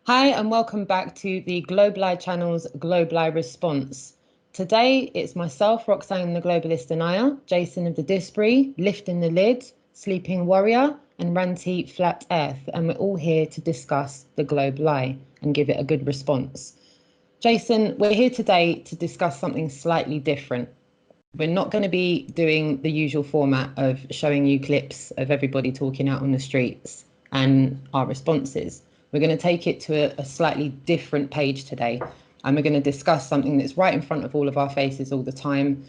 Hi, and welcome back to the Global Eye channel's Global Eye Response. Today, it's myself, Roxanne the Globalist Anaya, Jason of the Disbury, Lifting the Lid, Sleeping Warrior, and Ranti Flat Earth, and we're all here to discuss the Global Eye and give it a good response. Jason, we're here today to discuss something slightly different. We're not going to be doing the usual format of showing you clips of everybody talking out on the streets and our responses. We're going to take it to a slightly different page today, and we're going to discuss something that's right in front of all of our faces all the time.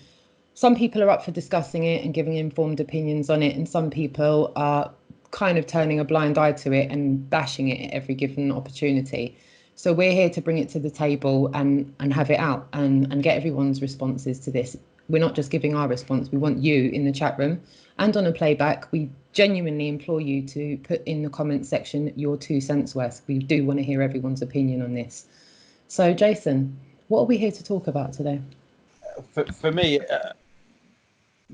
Some people are up for discussing it and giving informed opinions on it, and some people are kind of turning a blind eye to it and bashing it at every given opportunity. So we're here to bring it to the table and have it out and get everyone's responses to this. We're not just giving our response, we want you in the chat room and on a playback. We genuinely implore you to put in the comment section your 2 cents worth. We do want to hear everyone's opinion on this. So Jason, what are we here to talk about today? For me,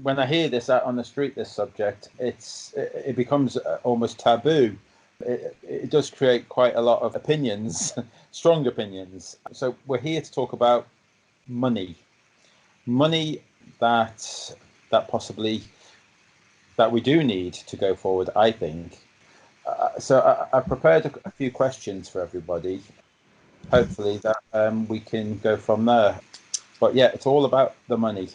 when I hear this out on the street, this subject, it becomes almost taboo. It does create quite a lot of opinions, strong opinions. So we're here to talk about money that possibly that we do need to go forward, I think. I've prepared a few questions for everybody. Hopefully that we can go from there. But yeah, it's all about the money.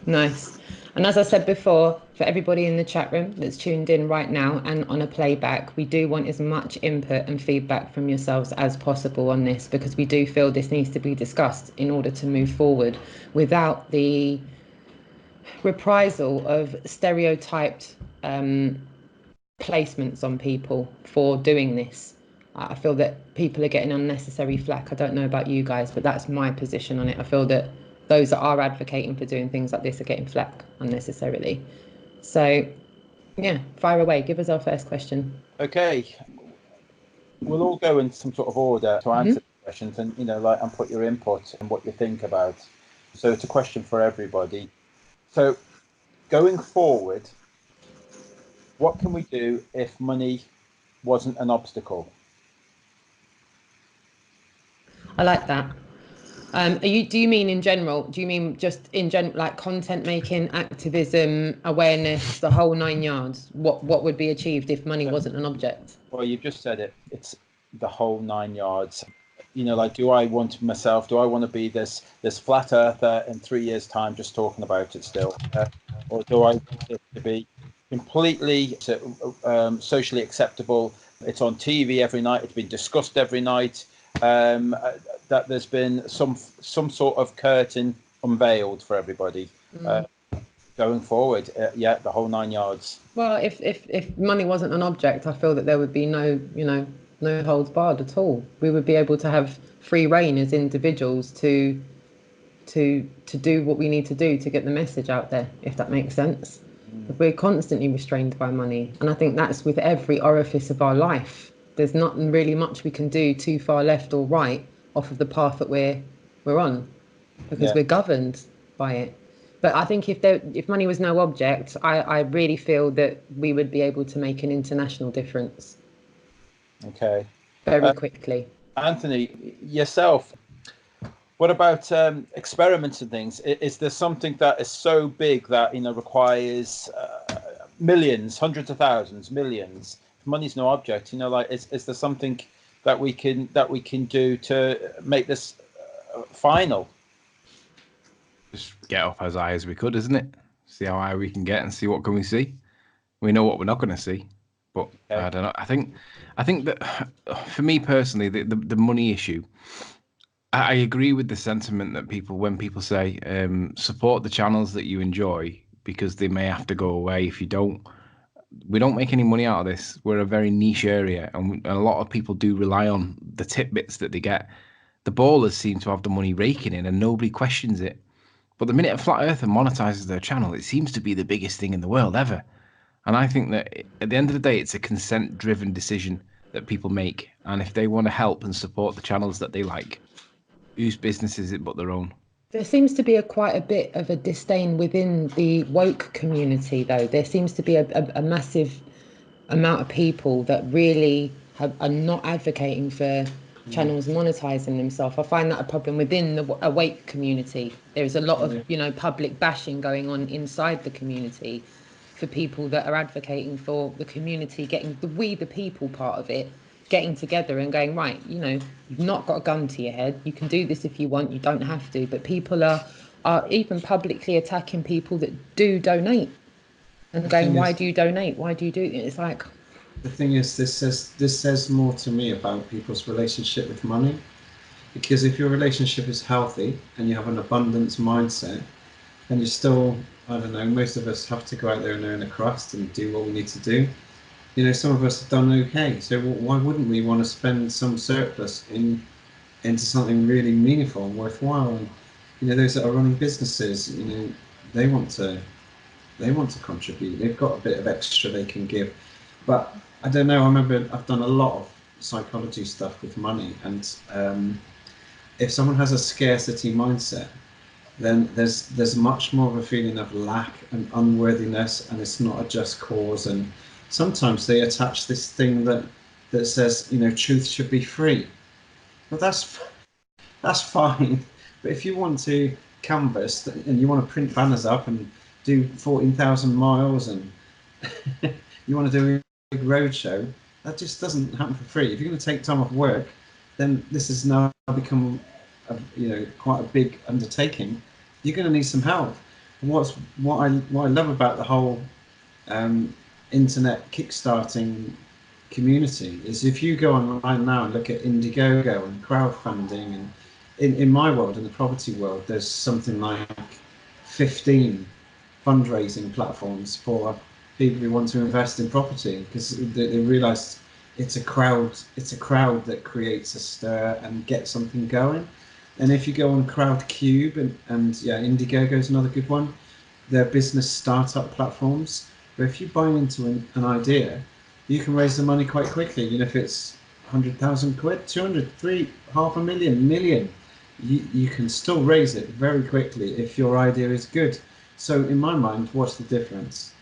Nice. And as I said before, for everybody in the chat room that's tuned in right now and on a playback, we do want as much input and feedback from yourselves as possible on this, because we do feel this needs to be discussed in order to move forward without the reprisal of stereotyped placements on people for doing this. I feel that people are getting unnecessary flack. I don't know about you guys, but that's my position on it. I feel that those that are advocating for doing things like this are getting flack unnecessarily. So, yeah, fire away. Give us our first question. Okay, we'll all go in some sort of order to answer the questions, and and put your input and what you think about. So it's a question for everybody. So going forward, what can we do if money wasn't an obstacle? I like that. Do you mean in general? Do you mean just in general, like content making, activism, awareness, the whole 9 yards? What would be achieved if money wasn't an object? Well, you've just said it. It's the whole 9 yards. Like, do I want myself? Do I want to be this flat earther in 3 years' time, just talking about it still, or do I want it to be completely socially acceptable? It's on TV every night. It's been discussed every night. That there's been some sort of curtain unveiled for everybody going forward. Yeah, the whole 9 yards. Well, if money wasn't an object, I feel that there would be no holds barred at all. We would be able to have free reign as individuals to do what we need to do to get the message out there, if that makes sense. If we're constantly restrained by money, and I think that's with every orifice of our life. There's not really much we can do too far left or right off of the path that we're on, because we're governed by it. But I think if money was no object, I really feel that we would be able to make an international difference. Okay. Very quickly. Anthony, yourself, what about experiments and things? Is there something that is so big that requires millions, hundreds of thousands, millions? Money's no object. Like, is there something that we can do to make this final? Just get up as high as we could, isn't it? See how high we can get and see what can we see. We know what we're not going to see, but I don't know. I think that for me personally, the money issue, I agree with the sentiment that when people say support the channels that you enjoy because they may have to go away if you don't. We don't make any money out of this. We're a very niche area, and a lot of people do rely on the tidbits that they get. The ballers seem to have the money raking in, and nobody questions it. But the minute a flat earther monetizes their channel, it seems to be the biggest thing in the world ever. And I think that at the end of the day, it's a consent-driven decision that people make. And if they want to help and support the channels that they like, whose business is it but their own? There seems to be quite a bit of a disdain within the woke community, though. There seems to be a massive amount of people that really are not advocating for channels monetizing themselves. I find that a problem within the awake community. There's a lot of, you know, public bashing going on inside the community for people that are advocating for the community getting the people part of it, getting together and going, right, you know, you've not got a gun to your head. You can do this if you want. You don't have to. But people are even publicly attacking people that do donate and going, why do you donate? Why do you do it? It's like, the thing is, this says more to me about people's relationship with money, because if your relationship is healthy and you have an abundance mindset, and you still, I don't know, most of us have to go out there and earn a crust and do what we need to do. You know, some of us have done okay, so why wouldn't we want to spend some surplus into something really meaningful and worthwhile? And you know, those that are running businesses, you know, they want to contribute. They've got a bit of extra they can give. But I don't know, I remember I've done a lot of psychology stuff with money, and if someone has a scarcity mindset, then there's much more of a feeling of lack and unworthiness, and it's not a just cause. And sometimes they attach this thing that says, you know, truth should be free. But that's fine. But if you want to canvas and you want to print banners up and do 14,000 miles and you want to do a big roadshow, that just doesn't happen for free. If you're going to take time off work, then this has now become quite a big undertaking. You're going to need some help. And what I love about the whole internet kickstarting community is, if you go online now and look at Indiegogo and crowdfunding, and in my world, in the property world, there's something like 15 fundraising platforms for people who want to invest in property, because they realised it's a crowd that creates a stir and gets something going. And if you go on Crowdcube and Indiegogo is another good one, they're business startup platforms where if you buy into an idea, you can raise the money quite quickly. You know, if it's 100,000 quid, 200, 3, half a million, you can still raise it very quickly if your idea is good. So in my mind, what's the difference?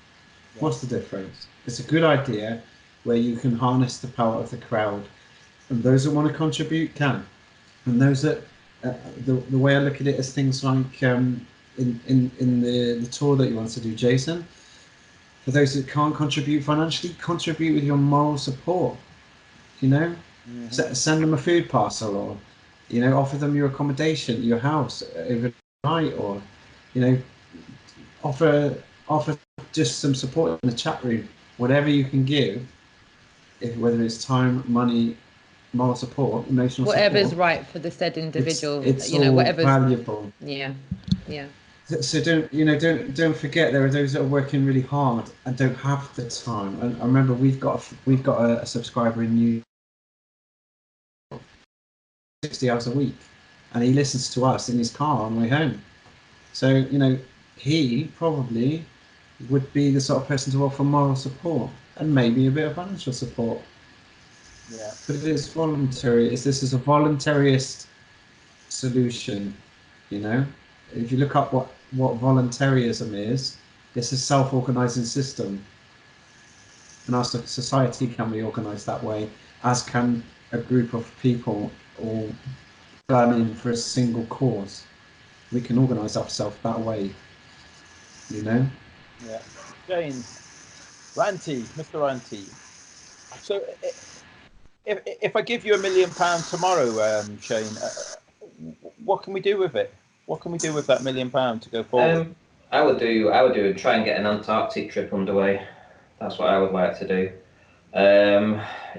Yeah. What's the difference? It's a good idea where you can harness the power of the crowd, and those that want to contribute can, and those that the way I look at it is things like in the tour that you want to do, Jason. For those that can't contribute financially, contribute with your moral support. You know, send them a food parcel, or you know, offer them your accommodation at your house overnight, or you know, offer just some support in the chat room. Whatever you can give, whether it's time, money, moral support, emotional whatever's support, right for the said individual. It's you know, all whatever's valuable. Yeah. So don't forget, there are those that are working really hard and don't have the time. And I remember we've got a subscriber in New 60 hours a week, and he listens to us in his car on the way home. So you know, he probably would be the sort of person to offer moral support and maybe a bit of financial support. Yeah. But it is voluntary. This is a voluntarist solution, you know. If you look up what voluntarism is, it's a self-organizing system. And our society can be organized that way, as can a group of people all planning for a single cause. We can organize ourselves that way, you know. Yeah. Jane, Ranty, Mr. Ranty. So if I give you £1 million tomorrow, Shane, what can we do with it? What can we do with that £1 million to go forward? I would try and get an Antarctic trip underway. That's what I would like to do.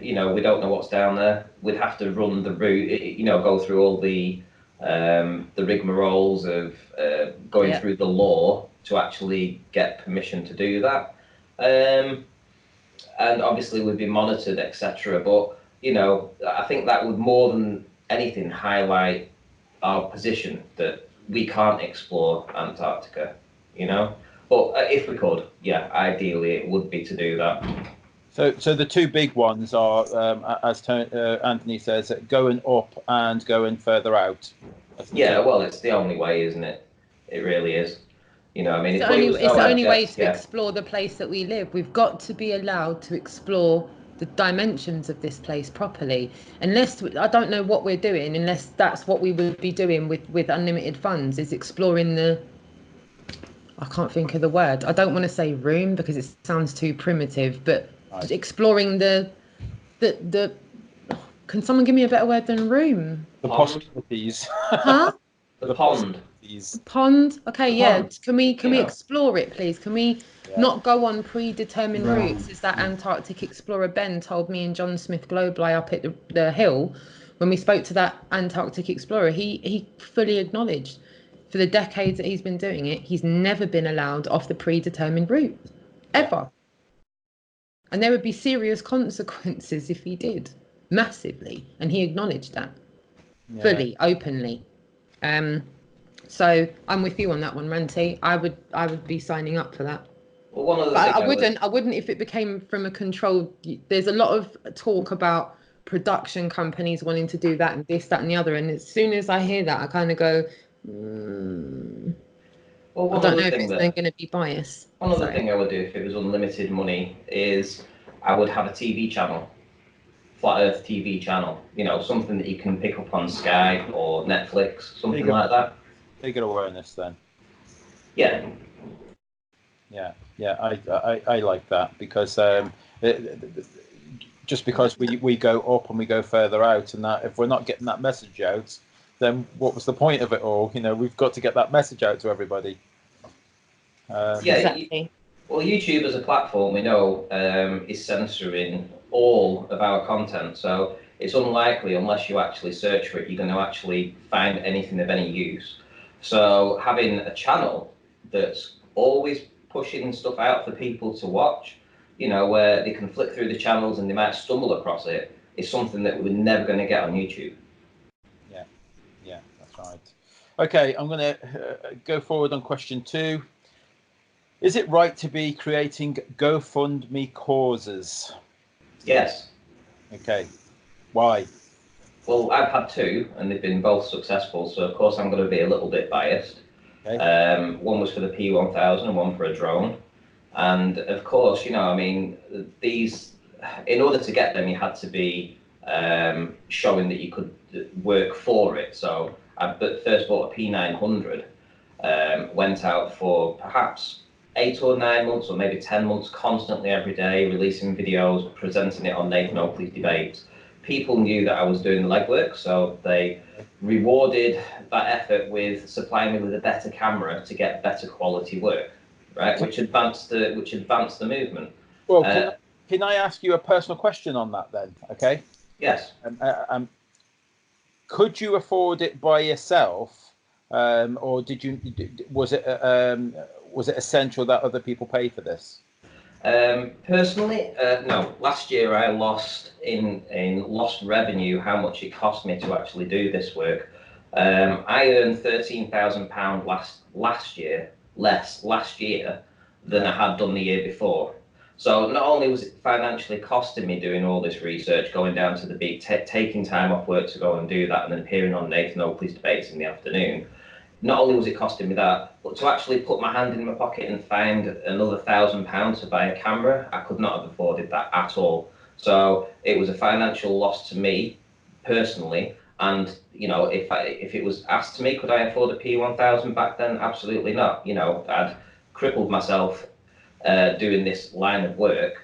You know, we don't know what's down there. We'd have to run the route, you know, go through all the rigmaroles of going through the law to actually get permission to do that. And obviously we'd be monitored, etc. But, you know, I think that would more than anything highlight our position that we can't explore Antarctica, you know. But if we could, yeah, ideally it would be to do that. So the two big ones are, as Anthony says, going up and going further out. Yeah, well, it's the only way, isn't it? It really is. You know, I mean, it's the only way to explore the place that we live. We've got to be allowed to explore the dimensions of this place properly. Unless I don't know what we're doing, unless that's what we would be doing with unlimited funds, is exploring the, I can't think of the word. I don't want to say room because it sounds too primitive, but Right. exploring the can someone give me a better word than room? The Pond. possibilities. Huh? The pond. Possibilities. Pond? Okay, yeah. Pond. Can we Yeah. explore it, please? Can we Yeah. not go on predetermined Right. routes? As that Antarctic explorer Ben told me and John Smith Globally up at the hill when we spoke to that Antarctic explorer, he fully acknowledged for the decades that he's been doing it, he's never been allowed off the predetermined route, ever. And there would be serious consequences if he did, massively. And he acknowledged that fully, openly. So I'm with you on that one, Ranty. I would be signing up for that. Well, one of the But things I wouldn't if it became from a controlled. There's a lot of talk about production companies wanting to do that and this, that, and the other. And as soon as I hear that, I kind of go, Well, I don't know if it's going to be biased. One other thing I would do if it was unlimited money is I would have a TV channel, Flat Earth TV channel. You know, something that you can pick up on Sky or Netflix, something like that. Bigger awareness then. Yeah. Yeah, I like that because just because we go up and we go further out, and that if we're not getting that message out, then what was the point of it all? You know, we've got to get that message out to everybody. Yeah, exactly. Well, YouTube as a platform, we know, is censoring all of our content. So it's unlikely, unless you actually search for it, you're going to actually find anything of any use. So having a channel that's always pushing stuff out for people to watch, you know, where they can flick through the channels and they might stumble across it, is something that we're never going to get on YouTube. Yeah, that's right. Okay, I'm going to go forward on question 2. Is it right to be creating GoFundMe causes? Yes. Okay. Why? Well, I've had 2, and they've been both successful. So of course I'm going to be a little bit biased. Okay. One was for the P1000 and one for a drone. And of course, you know, I mean, these, in order to get them, you had to be showing that you could work for it. So I first bought a P900, went out for perhaps 8 or 9 months, or maybe 10 months, constantly every day, releasing videos, presenting it on Nathan Oakley's debates. People knew that I was doing the legwork, so they rewarded that effort with supplying me with a better camera to get better quality work, right? Which advanced the movement. Well, can I ask you a personal question on that then? Okay. Yes. Could you afford it by yourself, or did you? Was it essential that other people pay for this? Personally, no. Last year I lost in lost revenue how much it cost me to actually do this work. I earned £13,000 last year than I had done the year before. So not only was it financially costing me doing all this research, going down to the beach, taking time off work to go and do that, and then appearing on Nathan Oakley's debates in the afternoon. Not only was it costing me that, but to actually put my hand in my pocket and find another £1,000 to buy a camera, I could not have afforded that at all. So it was a financial loss to me personally. And you know, if it was asked to me, could I afford a P1000 back then? Absolutely not. You know, I'd crippled myself doing this line of work,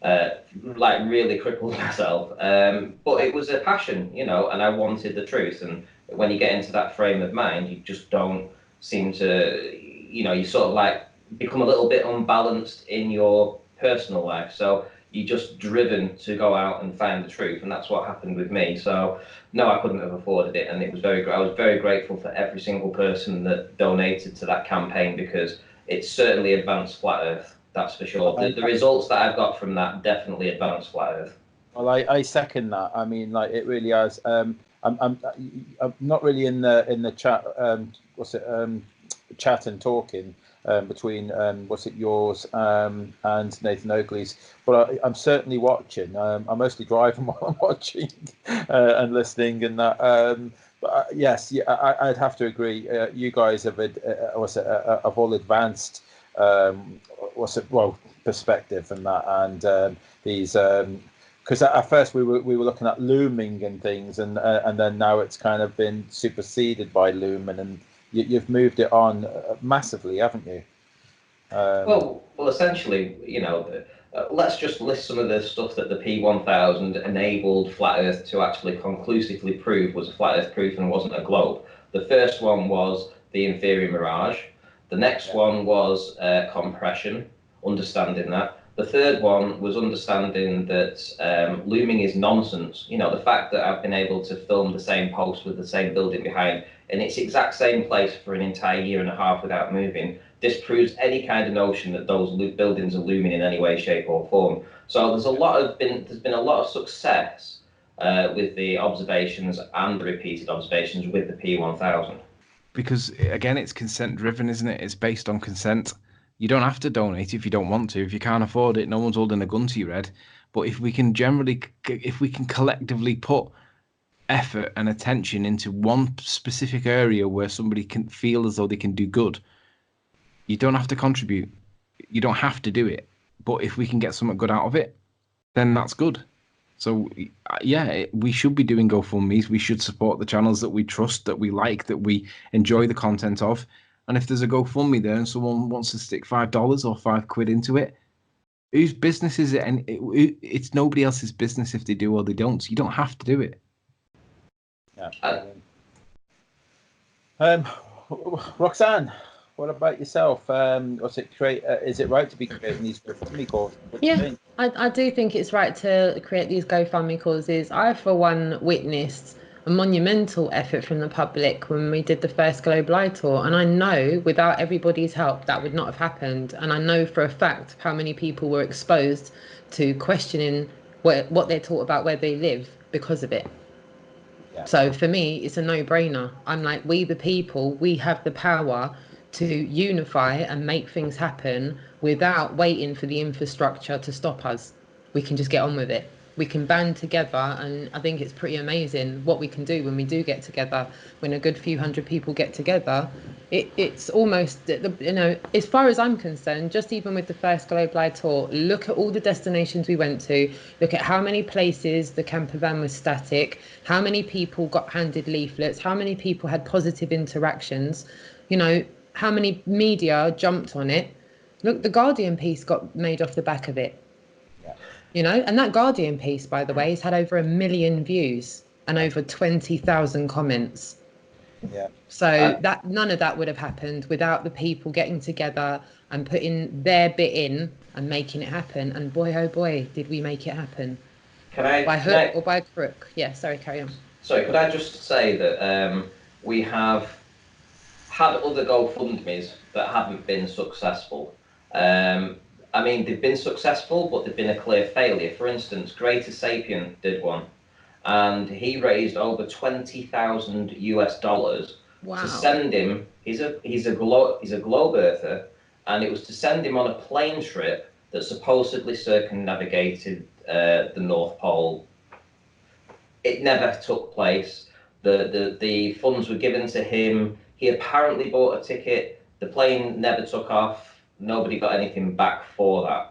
like really crippled myself. But it was a passion, you know, and I wanted the truth. And when you get into that frame of mind, you just don't seem to, you know, you sort of like become a little bit unbalanced in your personal life. So you're just driven to go out and find the truth, and that's what happened with me. So no, I couldn't have afforded it, and it was I was very grateful for every single person that donated to that campaign, because it certainly advanced Flat Earth. That's for sure. The results that I've got from that definitely advanced Flat Earth. Well, I second that. I mean, like, it really has. I'm not really in the chat. Chat and talking between yours and Nathan Oakley's, but I'm certainly watching. I'm mostly driving while I'm watching and listening, and that. But yes, yeah, I'd have to agree. You guys have all advanced. Perspective and that, and these because at first we were looking at looming and things, and then now it's kind of been superseded by Lumen, and you've moved it on massively, haven't you? Well, essentially, let's just list some of the stuff that the P1000 enabled Flat Earth to actually conclusively prove was a flat Earth proof and wasn't a globe. The first one was the inferior mirage. The next one was compression, understanding that. The third one was understanding that looming is nonsense. The fact that I've been able to film the same post with the same building behind in its exact same place for an entire year and a half without moving disproves any kind of notion that those buildings are looming in any way, shape, or form. So there's been a lot of success with the observations and the repeated observations with the P1000. Because again, it's consent driven, isn't it? It's based on consent. You don't have to donate if you don't want to. If you can't afford it, no one's holding a gun to your head. But if we can collectively put effort and attention into one specific area where somebody can feel as though they can do good, you don't have to contribute. You don't have to do it. But if we can get something good out of it, then that's good. So, yeah, we should be doing GoFundMes. We should support the channels that we trust, that we like, that we enjoy the content of. And if there's a GoFundMe there and someone wants to stick $5 or £5 into it, whose business is it? And it's nobody else's business if they do or they don't. You don't have to do it. Yeah. Roxanne, what about yourself? Is it right to be creating these GoFundMe causes? Yeah, I do think it's right to create these GoFundMe causes. I, for one, witnessed a monumental effort from the public when we did the first Global Eye tour, and I know without everybody's help that would not have happened. And I know for a fact how many people were exposed to questioning what they're taught about where they live because of it. Yeah. So for me, it's a no-brainer. I'm like, we the people, we have the power to unify and make things happen without waiting for the infrastructure to stop us. We can just get on with it. We can band together, and I think it's pretty amazing what we can do when we do get together. When a good few hundred people get together, it's almost, as far as I'm concerned, just even with the first Global Eye tour, look at all the destinations we went to, look at how many places the camper van was static, how many people got handed leaflets, how many people had positive interactions, how many media jumped on it. Look, the Guardian piece got made off the back of it. And that Guardian piece, by the way, has had over 1 million views and over 20,000 comments. Yeah. So that none of that would have happened without the people getting together and putting their bit in and making it happen. And boy, oh boy, did we make it happen. By hook or by crook. Yeah, sorry, carry on. Sorry, could I just say that we have had other GoFundMes that haven't been successful. They've been successful, but they've been a clear failure. For instance, Greater Sapien did one, and he raised over $20,000 to send him. He's a globe earther, and it was to send him on a plane trip that supposedly circumnavigated the North Pole. It never took place. The funds were given to him. He apparently bought a ticket. The plane never took off. Nobody got anything back for that.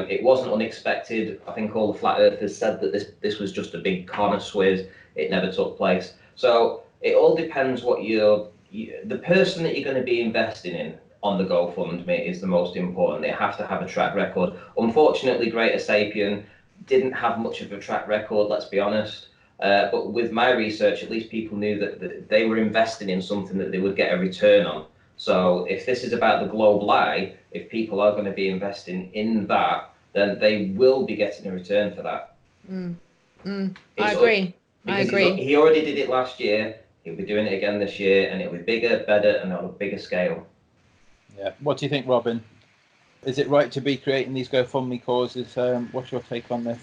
It wasn't unexpected. I think all the flat earthers said that this was just a big corner swizz. It never took place. So it all depends what the person that you're going to be investing in on the GoFundMe is the most important. They have to have a track record. Unfortunately, Greater Sapien didn't have much of a track record, let's be honest. But with my research, at least people knew that they were investing in something that they would get a return on. So if this is about the Global Eye, if people are going to be investing in that, then they will be getting a return for that. I agree. He already did it last year. He'll be doing it again this year, and it'll be bigger, better, and on a bigger scale. Yeah. What do you think, Robin? Is it right to be creating these GoFundMe causes? What's your take on this?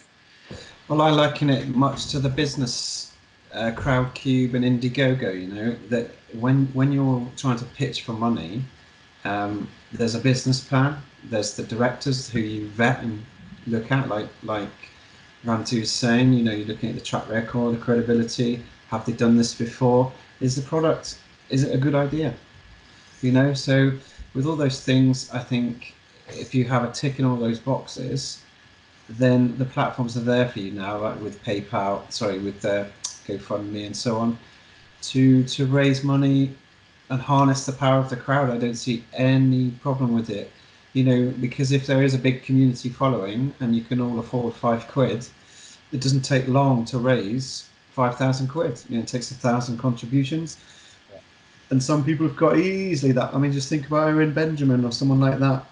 Well, I liken it much to the business Crowdcube and Indiegogo. That when you're trying to pitch for money, there's a business plan. There's the directors who you vet and look at, like Rantu was saying. You're looking at the track record, the credibility. Have they done this before? Is it a good idea? So with all those things, I think if you have a tick in all those boxes, then the platforms are there for you now, like with PayPal, with GoFundMe and so on, to raise money and harness the power of the crowd. I don't see any problem with it, because if there is a big community following and you can all afford £5, it doesn't take long to raise 5,000 quid. It takes 1,000 contributions. Yeah. And some people have got easily that. I mean, just think about Owen Benjamin or someone like that.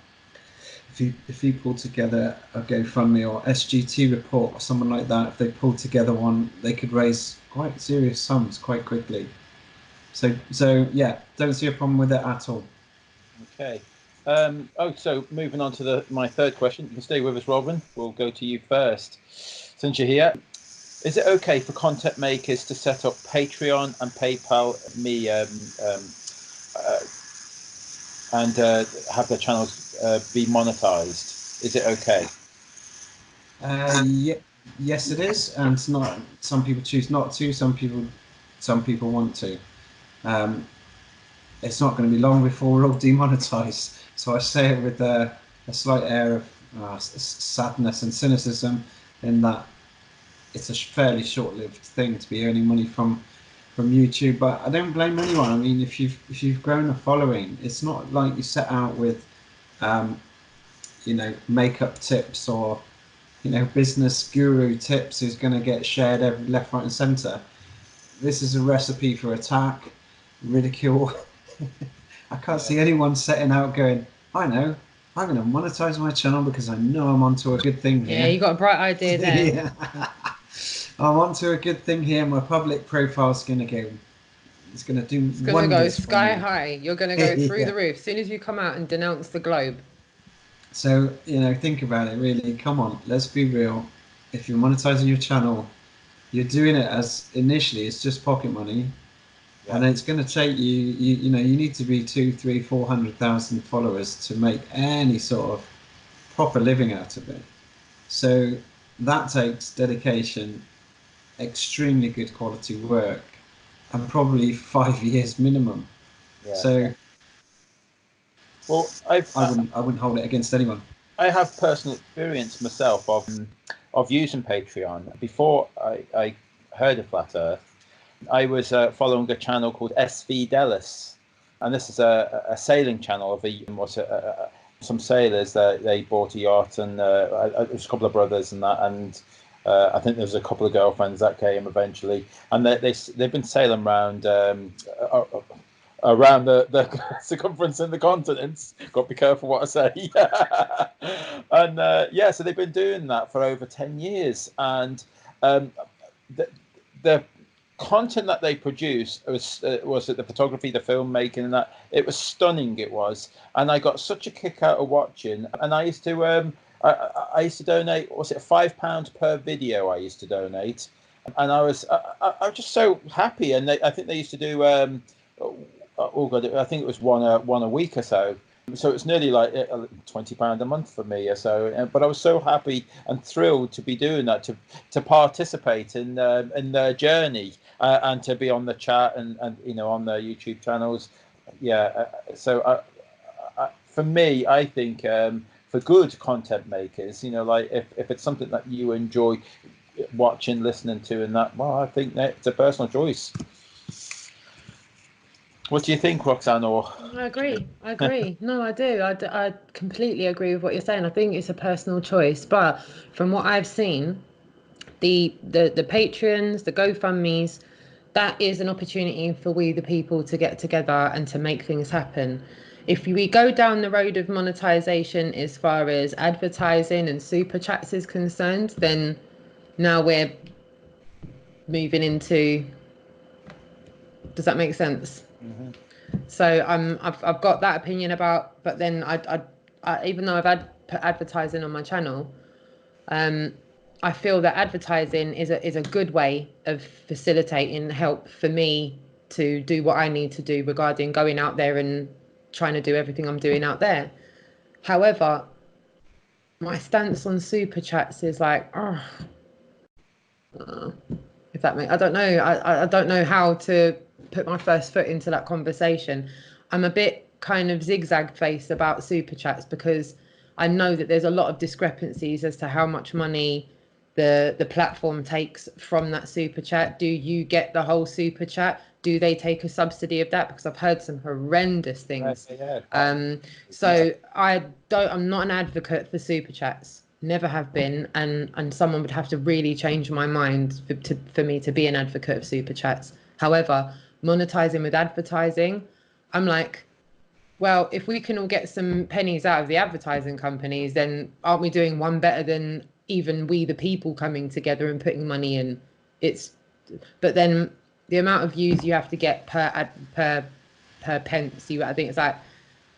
If he pulled together a GoFundMe or SGT report or someone like that, if they pulled together one, they could raise quite serious sums quite quickly. So yeah, don't see a problem with it at all. Okay. So moving on to my third question. You can stay with us, Robin. We'll go to you first. Since you're here, is it okay for content makers to set up Patreon and PayPal me and have their channels be monetized? Is it okay? Yes, it is, and it's not. Some people choose not to. Some people want to. It's not going to be long before we're all demonetized. So I say it with a slight air of sadness and cynicism, in that it's a fairly short-lived thing to be earning money from YouTube. But I don't blame anyone. I mean, if you've grown a following, it's not like you set out with, makeup tips or, business guru tips who's going to get shared every left, right, and centre. This is a recipe for attack, ridicule. I can't see anyone setting out going, I know, I'm going to monetize my channel because I know I'm onto a good thing here. Yeah, you got a bright idea there. Yeah. I'm onto a good thing here. My public profile's going to go. It's going to do wonders. It's going to go sky high. You're going to go through the roof as soon as you come out and denounce the globe. So, think about it, really. Come on, let's be real. If you're monetizing your channel, you're doing it as initially it's just pocket money. Yeah. And it's going to take you need to be 200,000, 300,000, 400,000 followers to make any sort of proper living out of it. So that takes dedication, extremely good quality work, and probably 5 years minimum. Yeah. So, well, I wouldn't hold it against anyone. I have personal experience myself of using Patreon. Before I heard of Flat Earth, I was following a channel called SV Delis, and this is a sailing channel of some sailors. They bought a yacht, and there was a couple of brothers and that, and I think there was a couple of girlfriends that came eventually, and they've been sailing around the circumference in the continents. Got to be careful what I say. And so they've been doing that for over 10 years, and the content that they produce was it the photography, the filmmaking, and that it was stunning. It was, and I got such a kick out of watching. And I used to I used to donate. Was it £5 per video? I used to donate, and I was just so happy. And I think they used to do oh god, I think it was one a week or so. So it's nearly like £20 a month for me or so. But I was so happy and thrilled to be doing that, to participate in their journey, and to be on the chat and on their YouTube channels. Yeah. So for me, I think for good content makers, like if it's something that you enjoy watching, listening to, and that, well, I think that it's a personal choice. What do you think, Roxanne? I agree. No, I do. I completely agree with what you're saying. I think it's a personal choice, but from what I've seen, the Patreons, the GoFundMes, that is an opportunity for we the people to get together and to make things happen. If we go down the road of monetization as far as advertising and super chats is concerned, then now we're moving into. Does that make sense? Mm-hmm. So I've got that opinion about, but then I even though I've put advertising on my channel, I feel that advertising is a good way of facilitating help for me to do what I need to do regarding going out there and trying to do everything I'm doing out there. However, my stance on super chats is like, if that makes, I don't know. I don't know how to put my first foot into that conversation. I'm a bit kind of zigzag faced about super chats because I know that there's a lot of discrepancies as to how much money the platform takes from that super chat. Do you get the whole super chat? Do they take a subsidy of that? Because I've heard some horrendous things. So I'm not an advocate for super chats. Never have been, and someone would have to really change my mind for me to be an advocate of super chats. However, monetizing with advertising, I'm like, well, if we can all get some pennies out of the advertising companies, then aren't we doing one better than even we, the people, coming together and putting money in? But then the amount of views you have to get per pence, I think it's like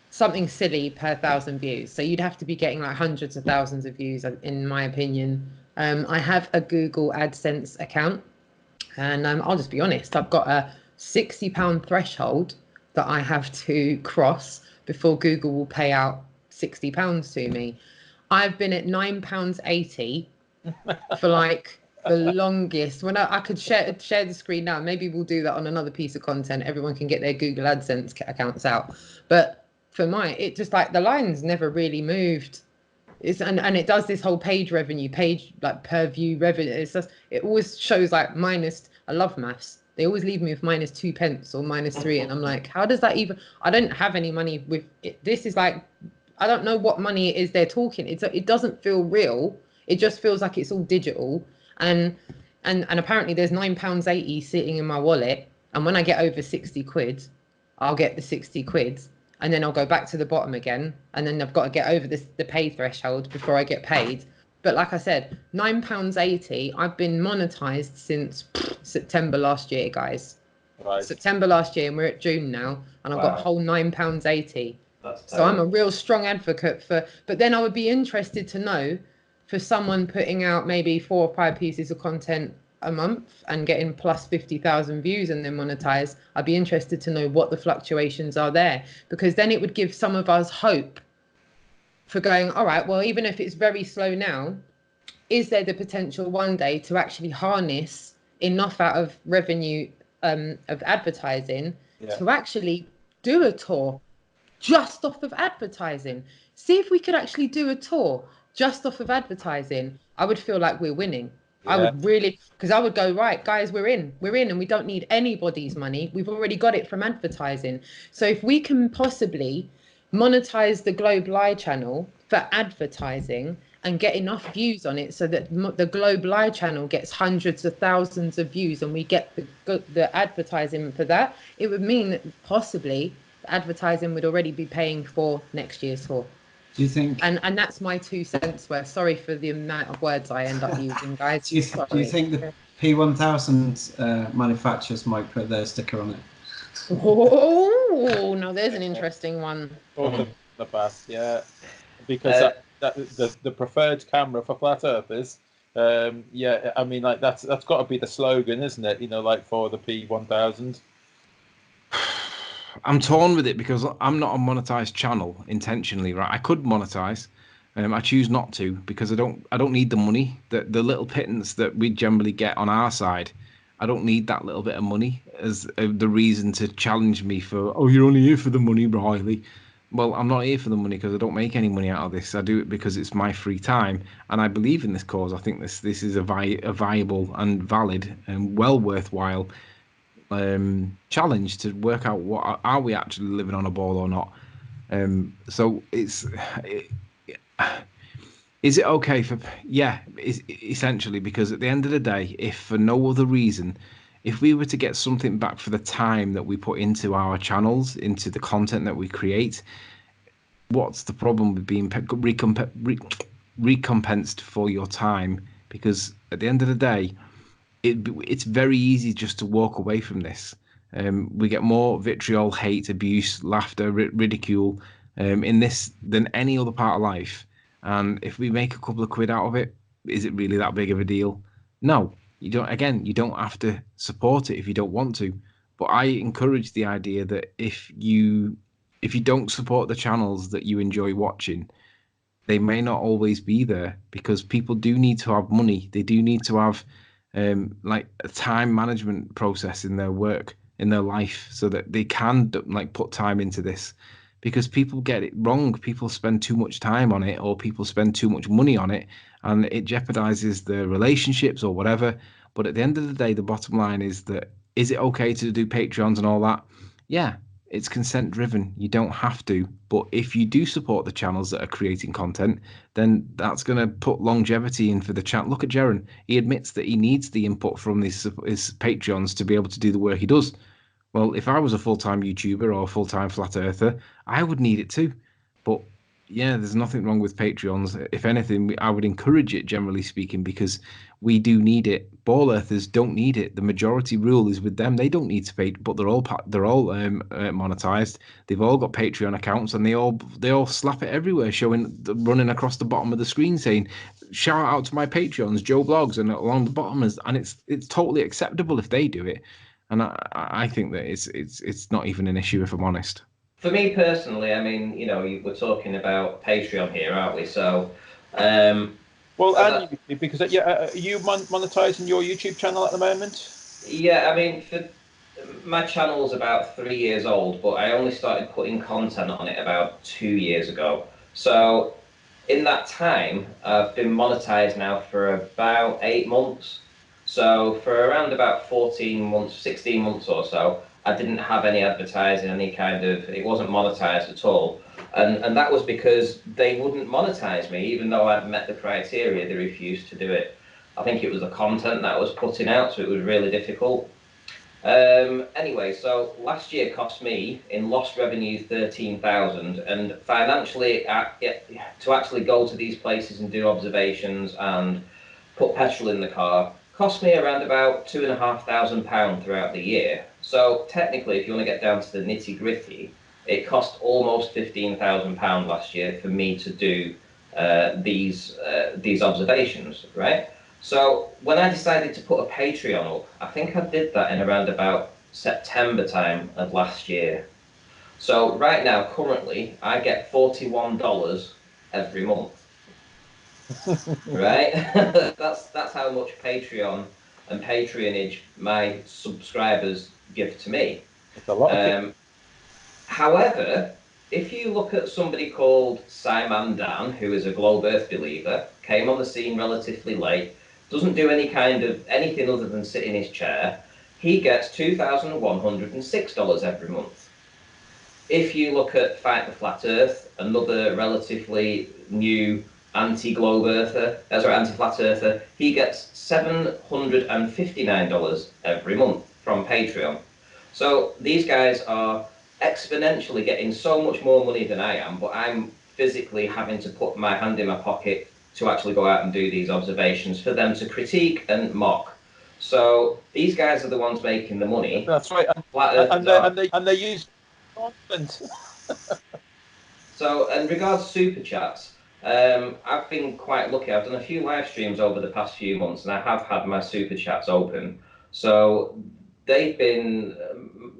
something silly per 1,000 views. So you'd have to be getting like hundreds of thousands of views, in my opinion. I have a Google AdSense account, and I'll just be honest, I've got a £60 threshold that I have to cross before Google will pay out £60 to me. I've been at £9.80 for like the longest. When I could share the screen now, maybe we'll do that on another piece of content. Everyone can get their Google AdSense accounts out. But for mine, it just like the lines never really moved. And it does this whole page like per view revenue. It's just, it always shows like minus. I love maths. They always leave me with -2 pence or -3, and I'm like, how does that even? I don't have any money with it. This is like, I don't know what money it is they're talking. It doesn't feel real. It just feels like it's all digital. And apparently there's £9.80 sitting in my wallet, and when I get over 60 quid, I'll get the 60 quid, and then I'll go back to the bottom again, and then I've got to get over the pay threshold before I get paid. But like I said, £9.80, I've been monetized since September last year, guys. Right. September last year, and we're at June now, and I've got a whole £9.80. So I'm a real strong advocate for, but then I would be interested to know, for someone putting out maybe 4 or 5 pieces of content a month and getting plus 50,000 views and then monetize, I'd be interested to know what the fluctuations are there, because then it would give some of us hope for going, all right, well, even if it's very slow now, is there the potential one day to actually harness enough out of revenue of advertising to actually do a tour just off of advertising? See if we could actually do a tour just off of advertising. I would feel like we're winning. I would really, because I would go, right, guys, we're in, and we don't need anybody's money. We've already got it from advertising. So if we can possibly monetize the Globe Live channel for advertising and get enough views on it so that the Globe Live channel gets hundreds of thousands of views, and we get the advertising for that, it would mean that possibly advertising would already be paying for next year's tour. Do you think? And that's my 2 cents worth. Sorry for the amount of words I end up using, guys. Do you think the P1000 manufacturers might put their sticker on it? Oh, now there's an interesting one. Or the best, because the preferred camera for flat earthers. I mean, like that's got to be the slogan, isn't it? You know, like for the P1000. I'm torn with it because I'm not a monetized channel intentionally, right? I could monetize, I choose not to because I don't need the money. The little pittance that we generally get on our side, I don't need that little bit of money as the reason to challenge me for, oh, you're only here for the money, Riley. Well, I'm not here for the money because I don't make any money out of this. I do it because it's my free time, and I believe in this cause. I think this is a viable and valid and well worthwhile challenge to work out what are we actually living on a ball or not. So is it okay for essentially, because at the end of the day, if for no other reason, if we were to get something back for the time that we put into our channels, into the content that we create, what's the problem with being recompensed for your time? Because at the end of the day, it's very easy just to walk away from this. We get more vitriol, hate, abuse, laughter, ridicule in this than any other part of life. And if we make a couple of quid out of it, is it really that big of a deal? No, you don't. Again, you don't have to support it if you don't want to. But I encourage the idea that if you don't support the channels that you enjoy watching, they may not always be there, because people do need to have money. They do need to have like a time management process in their work, in their life, so that they can like put time into this. because people get it wrong. People spend too much time on it, or people spend too much money on it, and it jeopardizes their relationships or whatever. But at the end of the day, the bottom line is that, is it okay to do Patreons and all that? Yeah, it's consent driven. You don't have to. But if you do support the channels that are creating content, then that's going to put longevity in for the chat. Look at Jaren. He admits that he needs the input from his Patreons to be able to do the work he does. Well, if I was a full-time YouTuber or a full-time flat earther, I would need it too. But yeah, there's nothing wrong with Patreons. If anything, I would encourage it, generally speaking, because we do need it. Ball earthers don't need it. The majority rule is with them. They don't need to pay, but they're all monetized. They've all got Patreon accounts, and they all slap it everywhere, running across the bottom of the screen saying, "Shout out to my Patreons, Joe Blogs," and along the bottom and it's totally acceptable if they do it. And I think that it's not even an issue, if I'm honest. For me personally, I mean, we're talking about Patreon here, aren't we? So, because are you monetizing your YouTube channel at the moment? Yeah, I mean, my channel's about 3 years old, but I only started putting content on it about 2 years ago. So, in that time, I've been monetized now for about 8 months. So for around about 14 months, 16 months or so, I didn't have any advertising, it wasn't monetized at all. And that was because they wouldn't monetize me, even though I'd met the criteria, they refused to do it. I think it was the content that I was putting out, so it was really difficult. Anyway, so last year cost me in lost revenue 13,000, and financially, to actually go to these places and do observations and put petrol in the car, cost me around about £2,500 throughout the year. So technically, if you want to get down to the nitty gritty, it cost almost £15,000 last year for me to do these observations, right? So when I decided to put a Patreon up, I think I did that in around about September time of last year. So right now, currently, I get $41 every month. Right? that's how much Patreon and Patreonage my subscribers give to me. It's a lot. However, if you look at somebody called Simon Dan, who is a Globe Earth believer, came on the scene relatively late, doesn't do anything other than sit in his chair, he gets $2,106 every month. If you look at Fight the Flat Earth, another relatively new anti-Flat Earther, he gets $759 every month from Patreon. So these guys are exponentially getting so much more money than I am, but I'm physically having to put my hand in my pocket to actually go out and do these observations for them to critique and mock. So these guys are the ones making the money. That's right, and they use content. So, in regards to super chats, I've been quite lucky. I've done a few live streams over the past few months, and I have had my super chats open. So they've been,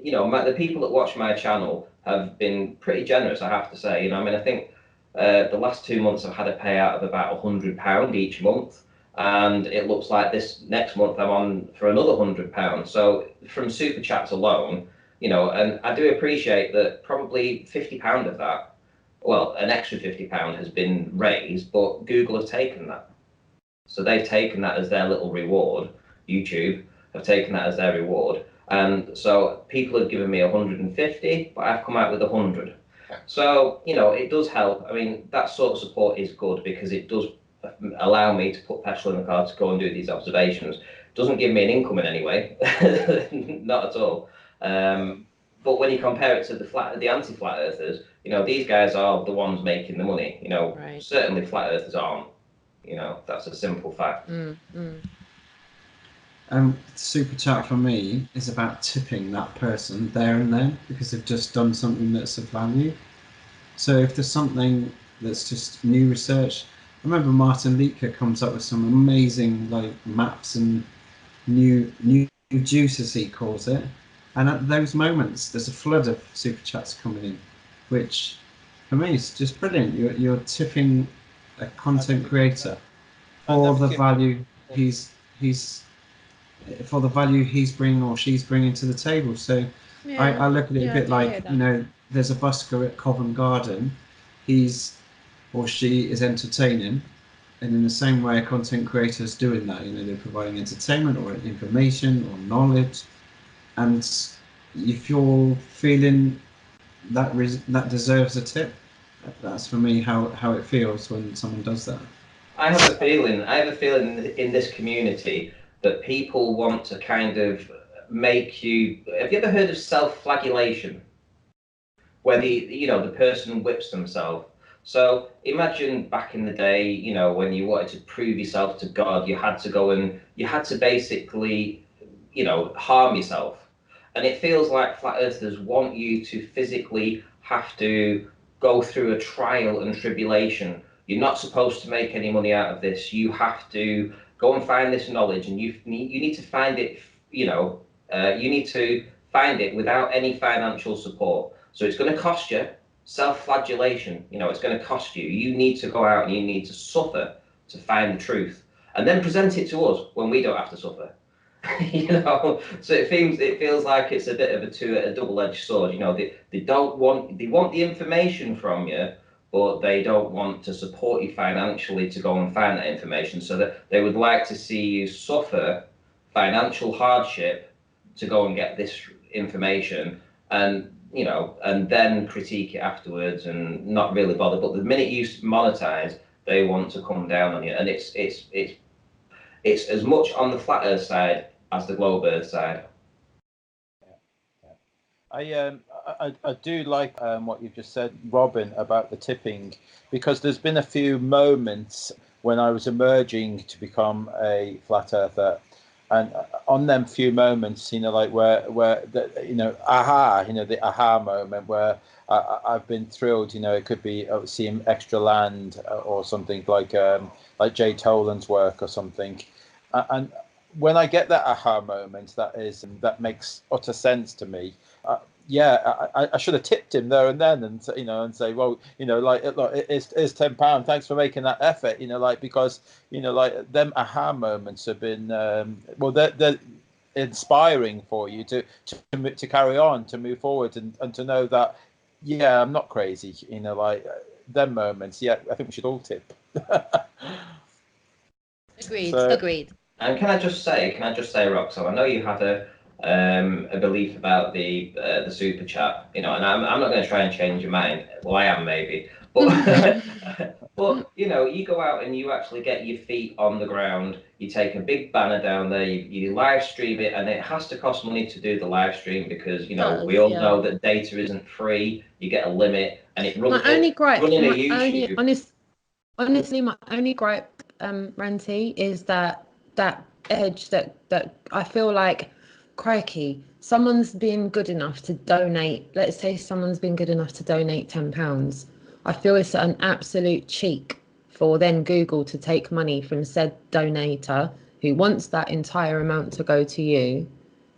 the people that watch my channel have been pretty generous, I have to say. I think the last 2 months I've had a payout of about £100 each month, and it looks like this next month I'm on for another £100. So from super chats alone, and I do appreciate that probably £50 of that, well, an extra £50 has been raised, but Google have taken that. So they've taken that as their little reward. YouTube have taken that as their reward. And so people have given me 150, but I've come out with 100. So, it does help. I mean, that sort of support is good because it does allow me to put petrol in the car to go and do these observations. It doesn't give me an income in any way, not at all. But when you compare it to the anti-flat earthers, these guys are the ones making the money. Right. Certainly flat earthers aren't. That's a simple fact. Super chat for me is about tipping that person there and then because they've just done something that's of value. So if there's something that's just new research, I remember Martin Leaker comes up with some amazing maps and new juices, he calls it. And at those moments, there's a flood of super chats coming in, which for me is just brilliant. You're tipping a content creator for the value he's bringing or she's bringing to the table. So yeah, I look at it a bit like there's a busker at Covent Garden, he's or she is entertaining, and in the same way a content creator is doing that, they're providing entertainment or information or knowledge, and if you're feeling that that deserves a tip, that's for me how it feels when someone does that. I have a feeling in this community that people want to kind of make you. Have you ever heard of self-flagellation? Where the person whips themselves. So imagine back in the day, when you wanted to prove yourself to God, you had to basically, harm yourself. And it feels like flat earthers want you to physically have to go through a trial and tribulation. You're not supposed to make any money out of this. You have to go and find this knowledge, and you need to find it. You need to find it without any financial support. So it's going to cost you self-flagellation. It's going to cost you. You need to go out and you need to suffer to find the truth, and then present it to us when we don't have to suffer. So it feels like it's a bit of a double-edged sword. They want the information from you, but they don't want to support you financially to go and find that information. So that they would like to see you suffer financial hardship to go and get this information, and then critique it afterwards and not really bother. But the minute you monetize, they want to come down on you, and it's as much on the flat earth side as the globe earth side. I do like what you've just said, Robin, about the tipping, because there's been a few moments when I was emerging to become a flat earther, and on them few moments, like where the the aha moment where I've been thrilled. It could be seeing Extra Land or something like Jay Tolan's work or something, and when I get that aha moment, that makes utter sense to me. I should have tipped him there and then, and say, well, look, it's £10. Thanks for making that effort, because them aha moments have been they're inspiring for you to carry on, to move forward, and to know that I'm not crazy. Them moments. I think we should all tip. Agreed. And can I just say, Roxanne, I know you had a belief about the super chat, and I'm not going to try and change your mind. Well, I am maybe, but but you go out and you actually get your feet on the ground. You take a big banner down there. You live stream it, and it has to cost money to do the live stream because we all know that data isn't free. You get a limit, and it runs. Honestly, my only gripe, Ranty, is that edge that I feel like, crikey, someone's been good enough to donate. Let's say someone's been good enough to donate £10. I feel it's an absolute cheek for then Google to take money from said donator who wants that entire amount to go to you.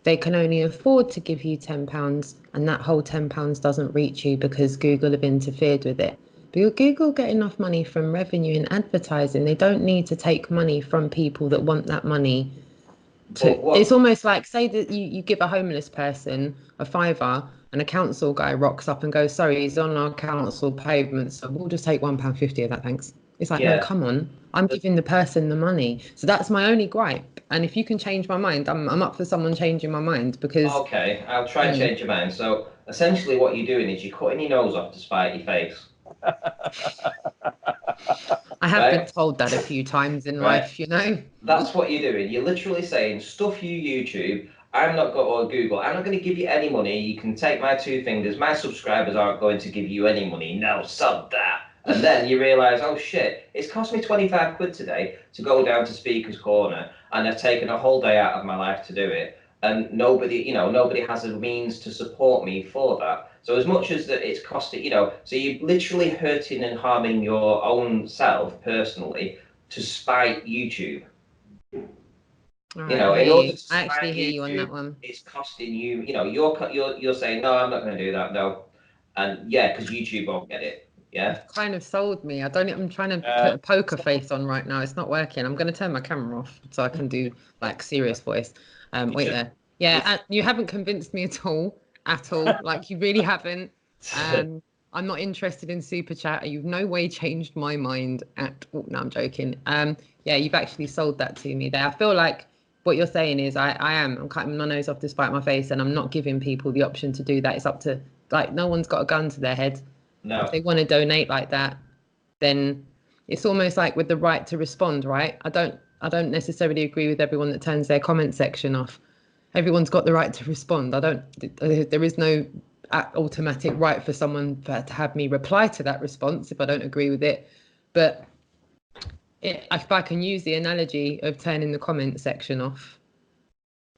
They can only afford to give you £10, and that whole £10 doesn't reach you because Google have interfered with it. But Google get enough money from revenue and advertising. They don't need to take money from people that want that money. It's almost like, say that you give a homeless person a £5 and a council guy rocks up and goes, sorry, he's on our council pavement, so we'll just take £1.50 of that, thanks. It's like, no, come on. I'm giving the person the money. So that's my only gripe. And if you can change my mind, I'm up for someone changing my mind, because... Okay, I'll try and change your mind. So essentially what you're doing is you're cutting your nose off to spite your face. I have been told that a few times in life, That's what you're doing. You're literally saying, stuff you YouTube, I'm not going, or Google, I'm not going to give you any money. You can take my 2 fingers. My subscribers aren't going to give you any money. No, sod that. And then you realise, oh shit, it's cost me 25 quid today to go down to Speaker's Corner, and I've taken a whole day out of my life to do it. And nobody has a means to support me for that. So as much as that it's costing, so you're literally hurting and harming your own self personally to spite YouTube. Right, I actually hear you on that one. It's costing you. You're saying, no, I'm not going to do that. No, and because YouTube won't get it. Yeah, it's kind of sold me. I'm trying to put a poker face on right now. It's not working. I'm going to turn my camera off so I can do like serious voice. Wait there. Yeah, you haven't convinced me at all. Like, you really haven't. I'm not interested in super chat. You've no way changed my mind at all. No, I'm joking. Yeah, you've actually sold that to me there. I feel like what you're saying is I'm cutting my nose off to spite my face, and I'm not giving people the option to do that. It's up to, like, no one's got a gun to their head. No. If they want to donate like that, then it's almost like with the right to respond, right? I don't necessarily agree with everyone that turns their comment section off. Everyone's got the right to respond. There is no automatic right for someone to have me reply to that response if I don't agree with it. But if I can use the analogy of turning the comment section off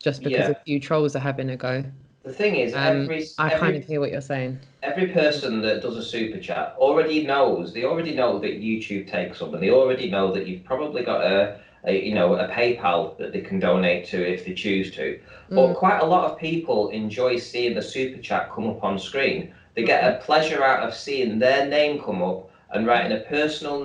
just because a few trolls are having a go. The thing is, I kind of hear what you're saying. Every person that does a super chat already knows. They already know that YouTube takes them, and they already know that you've probably got a PayPal that they can donate to if they choose to. But quite a lot of people enjoy seeing the super chat come up on screen. They get a pleasure out of seeing their name come up and writing a personal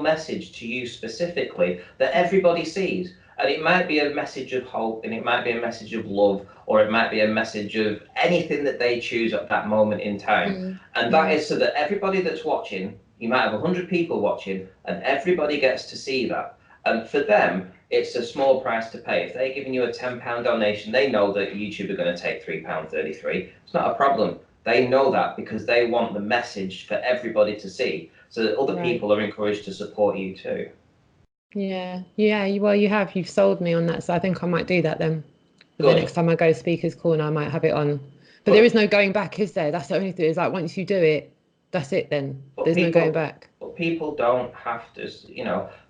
message to you specifically that everybody sees. And it might be a message of hope, and it might be a message of love, or it might be a message of anything that they choose at that moment in time. And that is so that everybody that's watching, you might have 100 people watching, and everybody gets to see that. And for them, it's a small price to pay. If they're giving you a £10 donation, they know that YouTube are going to take £3.33. It's not a problem. They know that because they want the message for everybody to see, so that other people are encouraged to support you too. Yeah. Well, you've sold me on that, so I think I might do that then. But the next time I go Speaker's Corner, I might have it on. But there is no going back, is there? That's the only thing. Is like once you do it, that's it then. There's no going back. But people don't have to,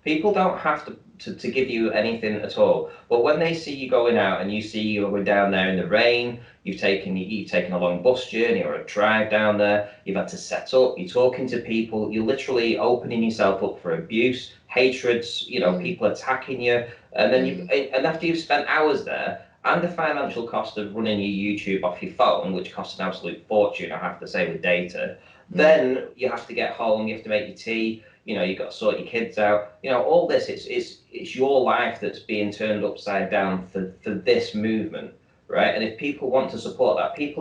people don't have to give you anything at all. But when they see you going out and you see you going down there in the rain, you've taken a long bus journey or a drive down there, you've had to set up, you're talking to people, you're literally opening yourself up for abuse, hatreds, people attacking you, and then and after you've spent hours there, and the financial cost of running your YouTube off your phone, which costs an absolute fortune, I have to say, with data, then you have to get home, you have to make your tea, you've got to sort your kids out, all this, it's your life that's being turned upside down for this movement, right? And if people want to support that, a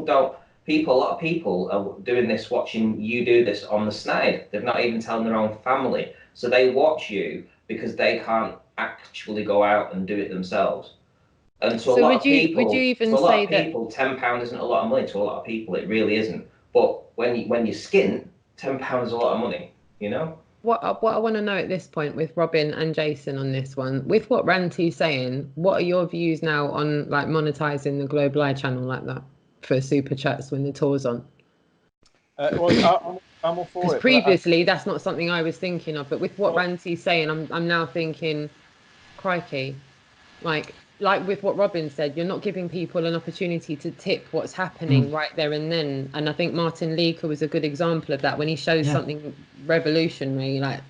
lot of people are doing this, watching you do this on the snide. They're not even telling their own family. So they watch you because they can't actually go out and do it themselves. And to a lot of people, £10 isn't a lot of money. To a lot of people, it really isn't. But when you're skint, £10 is a lot of money, What I want to know at this point with Robin and Jason on this one, with what Ranty's saying, what are your views now on like monetizing the Global Eye channel like that for super chats when the tour's on? Well, I'm all for it. Because previously that's not something I was thinking of, but with what Ranty's saying, I'm now thinking, crikey, like with what Robin said, you're not giving people an opportunity to tip what's happening right there and then. And I think Martin Leaker was a good example of that when he shows something revolutionary, like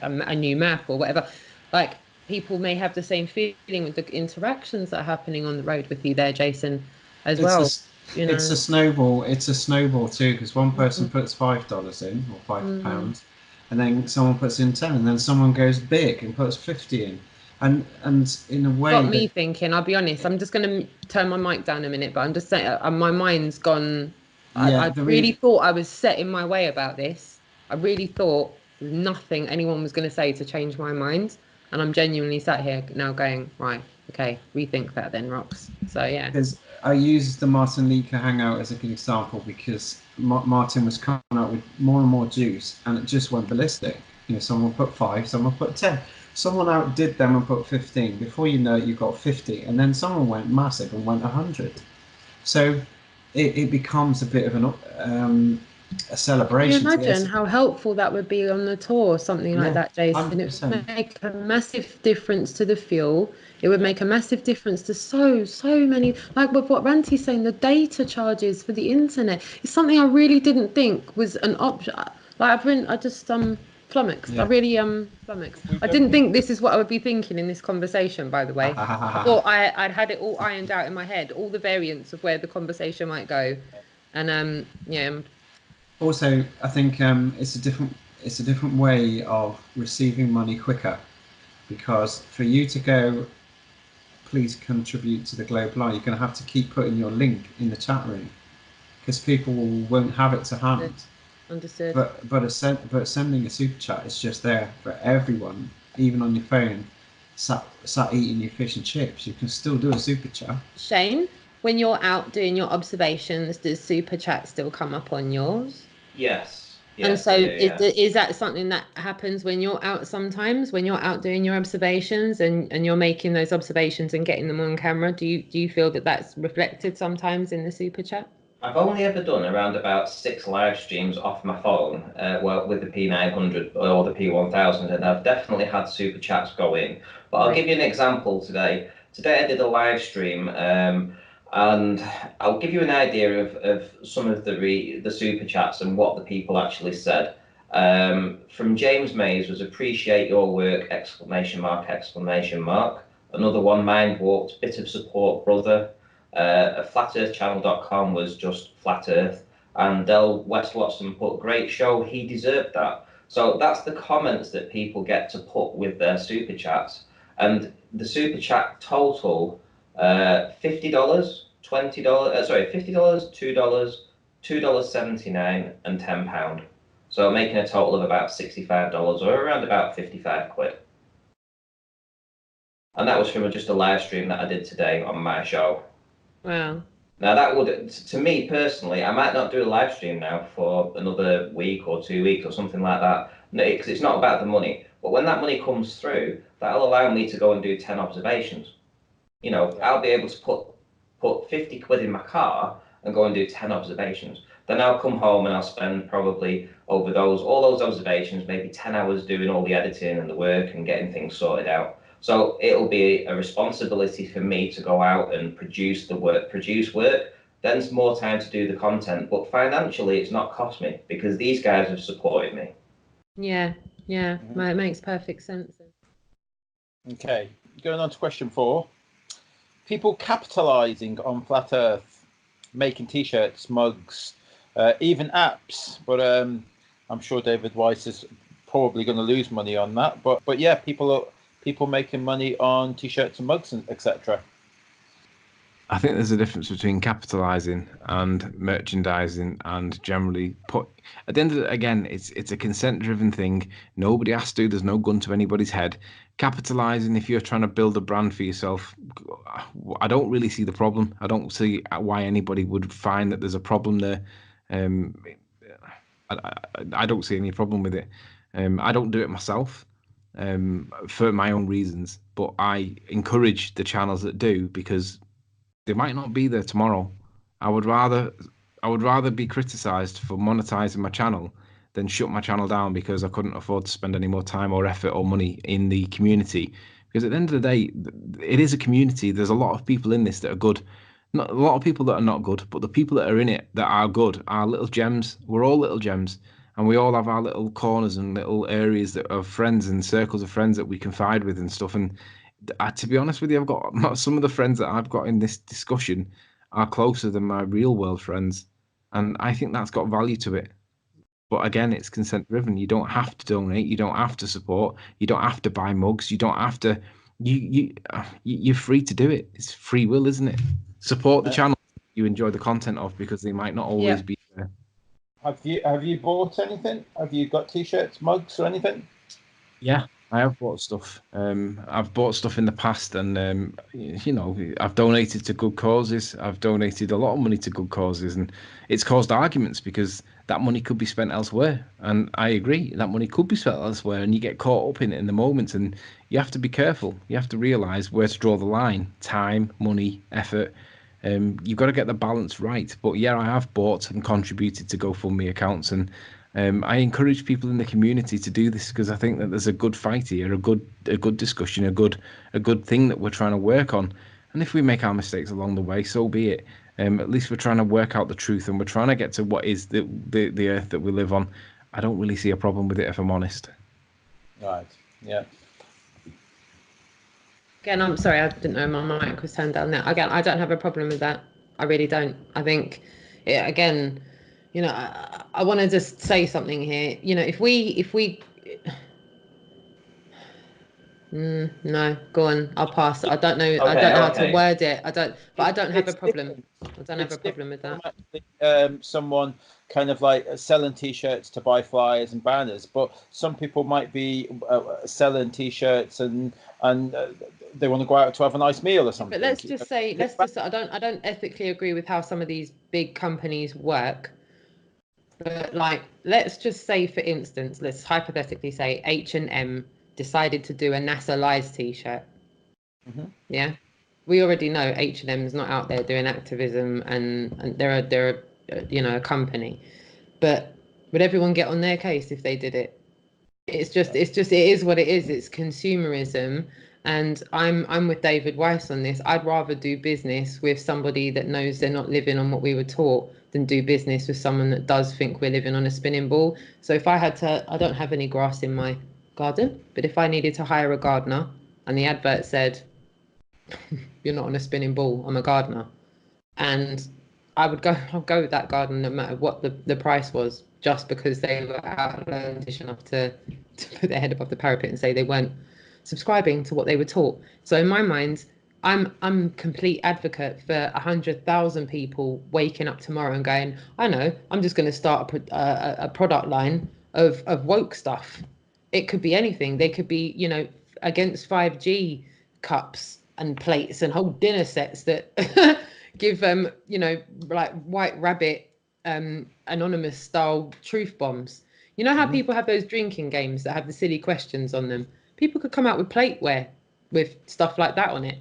a new map or whatever. Like people may have the same feeling with the interactions that are happening on the road with you there, Jason, as well. It's a snowball. It's a snowball too, because one person puts $5 in or £5, and then someone puts in 10, and then someone goes big and puts 50 in. And in a way, got me thinking. I'll be honest. I'm just going to turn my mic down a minute, but I'm just saying, my mind's gone. I really thought I was set in my way about this. I really thought there was nothing anyone was going to say to change my mind, and I'm genuinely sat here now going, right, okay, rethink that then, Rox. So yeah. Because I used the Martin Leaker hangout as a good example because Martin was coming up with more and more juice, and it just went ballistic. Someone put 5, someone put 10. Someone outdid them and put 15. Before you know it, you got 50, and then someone went massive and went 100. So it becomes a bit of a celebration. Can you imagine how helpful that would be on the tour, something like that, Jason? 100%. It would make a massive difference to the fuel. It would make a massive difference to so many. Like with what Ranty's saying, the data charges for the internet is something I really didn't think was an option. Like I just flummoxed. Yeah. I really flummoxed. I didn't think this is what I would be thinking in this conversation, by the way. I thought I'd had it all ironed out in my head, all the variants of where the conversation might go. And also, I think it's a different way of receiving money quicker, because for you to go, please contribute to the Global Eye, you're going to have to keep putting your link in the chat room, because people won't have it to hand. Understood. But sending a super chat is just there for everyone, even on your phone, sat eating your fish and chips. You can still do a super chat. Shane, when you're out doing your observations, does super chat still come up on yours? Yes. And so is that something that happens when you're out sometimes, when you're out doing your observations and you're making those observations and getting them on camera? Do you feel that that's reflected sometimes in the super chat? I've only ever done around about 6 live streams off my phone, with the P900 or the P1000, and I've definitely had super chats go in. But I'll give you an example today. Today I did a live stream, and I'll give you an idea of some of the super chats and what the people actually said. From James Mays was "appreciate your work!" ! Another one, "mind warped, bit of support, brother." FlatEarthChannel.com was just Flat Earth, and Del West Watson put "great show, he deserved that." So that's the comments that people get to put with their super chats, and the super chat total $50, $20, $50, $2, $2.79, and £10. So making a total of about $65 or around about 55 quid. And that was from just a live stream that I did today on my show. Wow. Now that would, to me personally, I might not do a live stream now for another week or 2 weeks or something like that, because it's not about the money. But when that money comes through, that'll allow me to go and do 10 observations. You know, I'll be able to put 50 quid in my car and go and do 10 observations. Then I'll come home and I'll spend probably over all those observations, maybe 10 hours doing all the editing and the work and getting things sorted out. So it'll be a responsibility for me to go out and produce work. Then it's more time to do the content. But financially, it's not cost me because these guys have supported me. Yeah. Mm-hmm. It makes perfect sense. Okay, going on to question 4. People capitalizing on Flat Earth, making t-shirts, mugs, even apps. But I'm sure David Weiss is probably going to lose money on that. But yeah, people making money on t-shirts and mugs, and etc. I think there's a difference between capitalizing and merchandising, and generally at the end of it, again, it's a consent-driven thing. Nobody has to. There's no gun to anybody's head. Capitalizing, if you're trying to build a brand for yourself, I don't really see the problem. I don't see why anybody would find that there's a problem there. I don't see any problem with it. I don't do it myself. For my own reasons, but I encourage the channels that do, because they might not be there tomorrow. I would rather be criticized for monetizing my channel than shut my channel down because I couldn't afford to spend any more time or effort or money in the community. Because at the end of the day, it is a community. There's a lot of people in this that are good. Not a lot of people that are not good, but the people that are in it that are good are little gems. We're all little gems. And we all have our little corners and little areas that of friends and circles of friends that we confide with and stuff. And to be honest with you, I've got some of the friends that I've got in this discussion are closer than my real world friends. And I think that's got value to it. But again, it's consent driven. You don't have to donate. You don't have to support. You don't have to buy mugs. You don't have to. You're free to do it. It's free will, isn't it? Support the channel you enjoy the content of, because they might not always be there. Have you bought anything? Have you got t-shirts, mugs, or anything? Yeah, I have bought stuff. I've bought stuff in the past, and I've donated to good causes. I've donated a lot of money to good causes, and it's caused arguments because that money could be spent elsewhere. And I agree, that money could be spent elsewhere, and you get caught up in it in the moment, and you have to be careful. You have to realise where to draw the line: time, money, effort. You've got to get the balance right. But yeah, I have bought and contributed to GoFundMe accounts, and I encourage people in the community to do this because I think that there's a good fight here, a good discussion, a good thing that we're trying to work on. And if we make our mistakes along the way, so be it. At least we're trying to work out the truth, and we're trying to get to what is the earth that we live on. I don't really see a problem with it, if I'm honest. Right. Yeah. Again, I'm sorry, I didn't know my mic was turned down there. Again, I don't have a problem with that. I really don't. I think, again, I want to just say something here. If we No, go on. I'll pass. I don't know. I Okay, don't know how okay. to word it. But I don't have a It's problem. different. I don't have a problem with that. Someone kind of like selling T-shirts to buy flyers and banners, but some people might be selling T-shirts and they want to go out to have a nice meal or something. But let's just say I don't ethically agree with how some of these big companies work. But like, let's just say, for instance, let's hypothetically say H&M decided to do a NASA Lies T-shirt. Mhm. Yeah, we already know H&M is not out there doing activism, and they're a company. But would everyone get on their case if they did it? It is what it is. It's consumerism, and I'm with David Weiss on this. I'd rather do business with somebody that knows they're not living on what we were taught than do business with someone that does think we're living on a spinning ball. So if I don't have any grass in my garden, but if I needed to hire a gardener and the advert said, "You're not on a spinning ball, I'm a gardener," and I'll go with that garden no matter what the price was, just because they were outlandish enough to put their head above the parapet and say they weren't subscribing to what they were taught. So in my mind, I'm complete advocate for 100,000 people waking up tomorrow and going, I know, I'm just going to start a product line of woke stuff. It could be anything. They could be, against 5G cups and plates and whole dinner sets that give like White Rabbit anonymous style truth bombs. You know how people have those drinking games that have the silly questions on them? People could come out with plateware with stuff like that on it,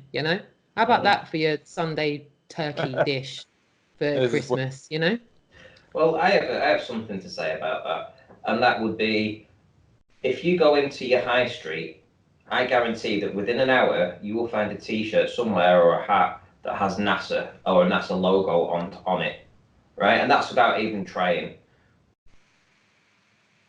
How about that for your Sunday turkey dish for Christmas, Well, I have something to say about that, and that would be, if you go into your high street, I guarantee that within an hour you will find a T-shirt somewhere or a hat that has NASA or a NASA logo on it, right? And that's without even trying.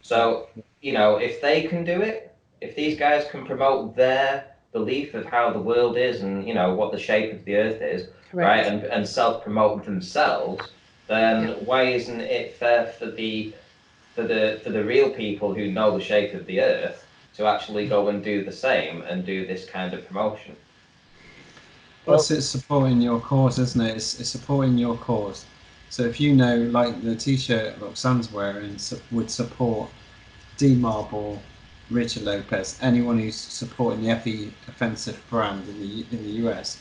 So, if they can do it, if these guys can promote their belief of how the world is and what the shape of the earth is, right, and self-promote themselves, then why isn't it fair for the real people who know the shape of the earth to actually go and do the same and do this kind of promotion? Plus, it's supporting your cause, isn't it? It's supporting your cause. So if like the T-shirt Roxanne's wearing would support D-Marble, Richard Lopez, anyone who's supporting the FE offensive brand in the US,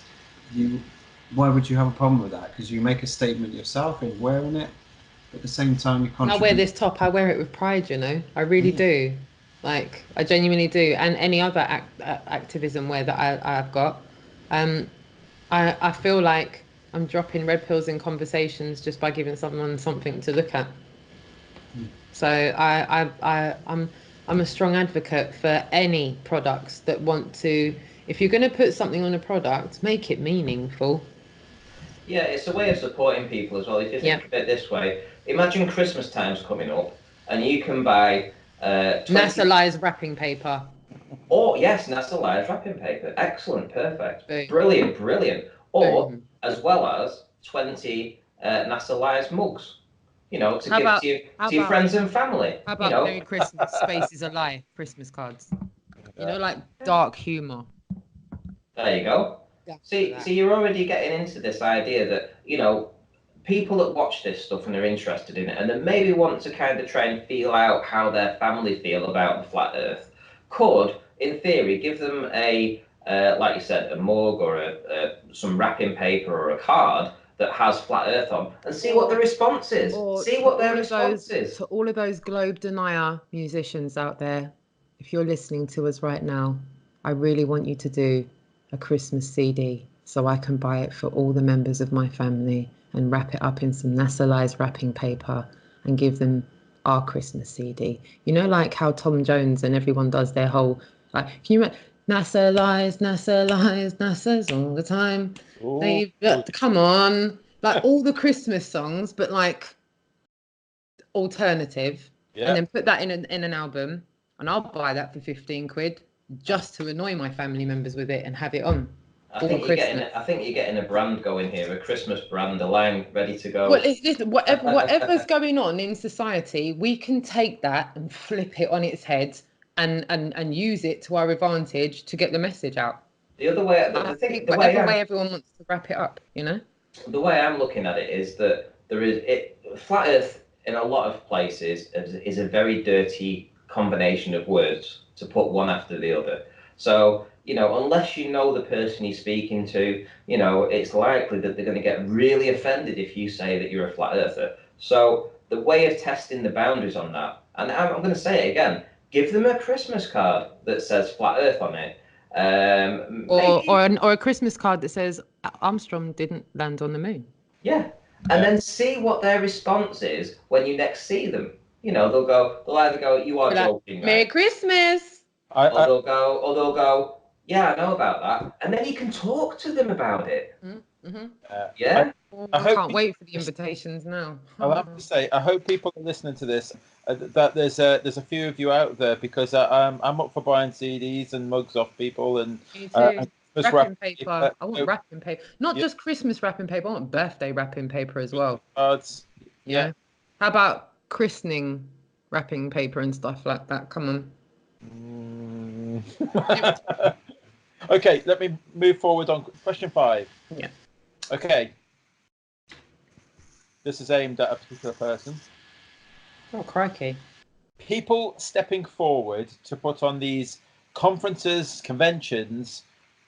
why would you have a problem with that? Because you make a statement yourself in wearing it, but at the same time you contribute. I wear this top. I wear it with pride. I really do. Like, I genuinely do. And any other activism wear that I've got, I feel like I'm dropping red pills in conversations just by giving someone something to look at. So I'm a strong advocate for any products that want to. If you're going to put something on a product, make it meaningful. Yeah, it's a way of supporting people as well. If you think of it this way, imagine Christmas time's coming up, and you can buy NASA Lies wrapping paper. Or yes, NASA Lies wrapping paper. Excellent, perfect, Boom. brilliant. Or as well as 20 NASA Lies mugs. To give to your friends and family. How about Merry Christmas, Space is a Lie Christmas cards? Like dark humor. There you go. See, you're already getting into this idea that, people that watch this stuff and are interested in it and that maybe want to kind of try and feel out how their family feel about the flat earth could, in theory, give them a, like you said, a mug or some wrapping paper or a card that has flat earth on and see what the response is. See what their response is. To all of those globe denier musicians out there, if you're listening to us right now, I really want you to do a Christmas CD so I can buy it for all the members of my family and wrap it up in some NASA Lies wrapping paper and give them our Christmas CD. Like how Tom Jones and everyone does their whole, like, can you imagine? NASA Lies, NASA's all the time. Come on, like all the Christmas songs, but like alternative, and then put that in an album, and I'll buy that for 15 quid just to annoy my family members with it and have it on. I think you're getting a brand going here, a Christmas brand, a line ready to go. Well, listen, whatever's going on in society, we can take that and flip it on its head and use it to our advantage to get the message out. The other way, I think whatever way everyone wants to wrap it up, you know. The way I'm looking at it is that flat Earth in a lot of places is a very dirty combination of words to put one after the other. So, unless you know the person you're speaking to, it's likely that they're going to get really offended if you say that you're a flat earther. So the way of testing the boundaries on that, and I'm going to say it again, give them a Christmas card that says flat earth on it. Or a Christmas card that says Armstrong didn't land on the moon. Yeah. And then see what their response is when you next see them. They'll either go, "You are joking, right?" Merry Christmas. Or they'll go, "Yeah, I know about that," and then you can talk to them about it. Mm-hmm. Yeah. I can't wait for the invitations now. I'll have to say, I hope people are listening to this. That there's a few of you out there, because I'm up for buying CDs and mugs off people and wrapping paper. I want wrapping paper, not just Christmas wrapping paper. I want birthday wrapping paper as well. Cards. Yeah. How about christening wrapping paper and stuff like that? Come on. Okay, let me move forward on question 5. Yeah. Okay. This is aimed at a particular person. Oh, crikey. People stepping forward to put on these conferences, conventions,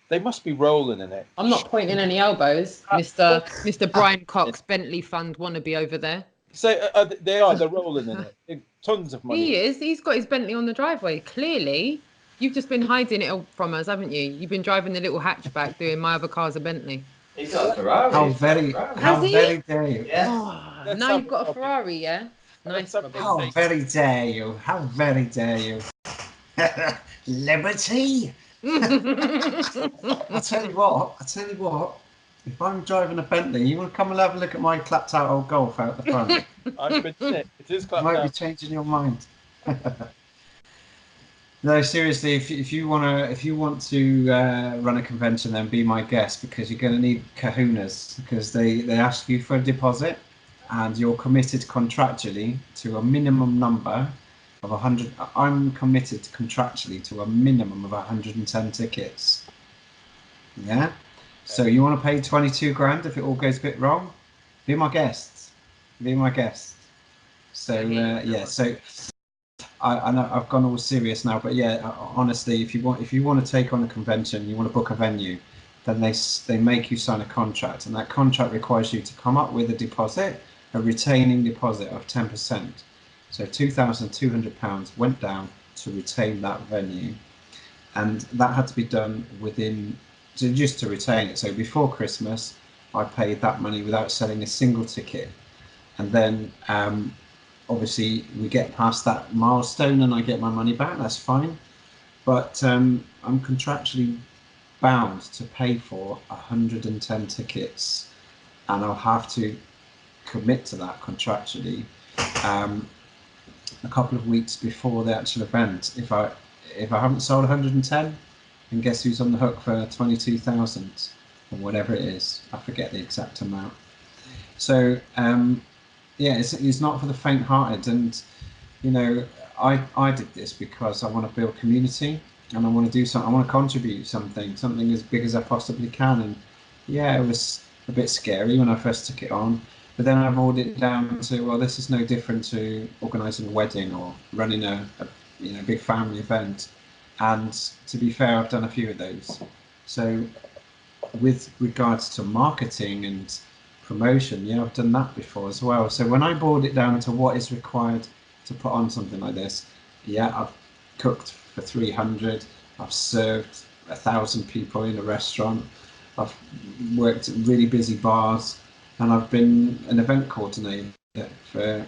they must be rolling in it. I'm not pointing any elbows, Mr. Brian Cox, Bentley Fund wannabe over there. So they're rolling in it. Tons of money. He is. He's got his Bentley on the driveway. Clearly, you've just been hiding it from us, haven't you? You've been driving the little hatchback doing my other car's a Bentley. He's got a Ferrari. How very dare you? Yeah. Oh, now you've got a Ferrari, yeah? Nice. How very dare you? How very dare you? Liberty. I tell you what. If I'm driving a Bentley, you want to come and have a look at my clapped out old Golf out the front? I've been in it. It is clapped You might out. be changing your mind. No, seriously, if you want to run a convention, then be my guest, because you're going to need kahunas, because they ask you for a deposit, and you're committed contractually to a minimum number of 100. I'm committed contractually to a minimum of 110 tickets. Yeah. So you want to pay 22 grand if it all goes a bit wrong? Be my guest. Be my guest. So yeah. So I know I've gone all serious now, but yeah, honestly, if you want to take on a convention, you want to book a venue, then they make you sign a contract, and that contract requires you to come up with a deposit, a retaining deposit of 10%. So £2,200 went down to retain that venue, and that had to be done just to retain it. So before Christmas, I paid that money without selling a single ticket, and then obviously we get past that milestone and I get my money back. That's fine, but I'm contractually bound to pay for 110 tickets, and I'll have to commit to that contractually a couple of weeks before the actual event. If I haven't sold 110, then guess who's on the hook for 22,000 or whatever it is? I forget the exact amount. So yeah, it's not for the faint-hearted, and I did this because I want to build community, and I want to do something. I want to contribute something as big as I possibly can. And yeah, it was a bit scary when I first took it on, but then I boiled it down to, well, this is no different to organising a wedding or running a big family event. And to be fair, I've done a few of those. So with regards to marketing and promotion, yeah, I've done that before as well. So when I boiled it down to what is required to put on something like this, yeah, I've cooked for 300, I've served 1,000 people in a restaurant, I've worked at really busy bars, and I've been an event coordinator for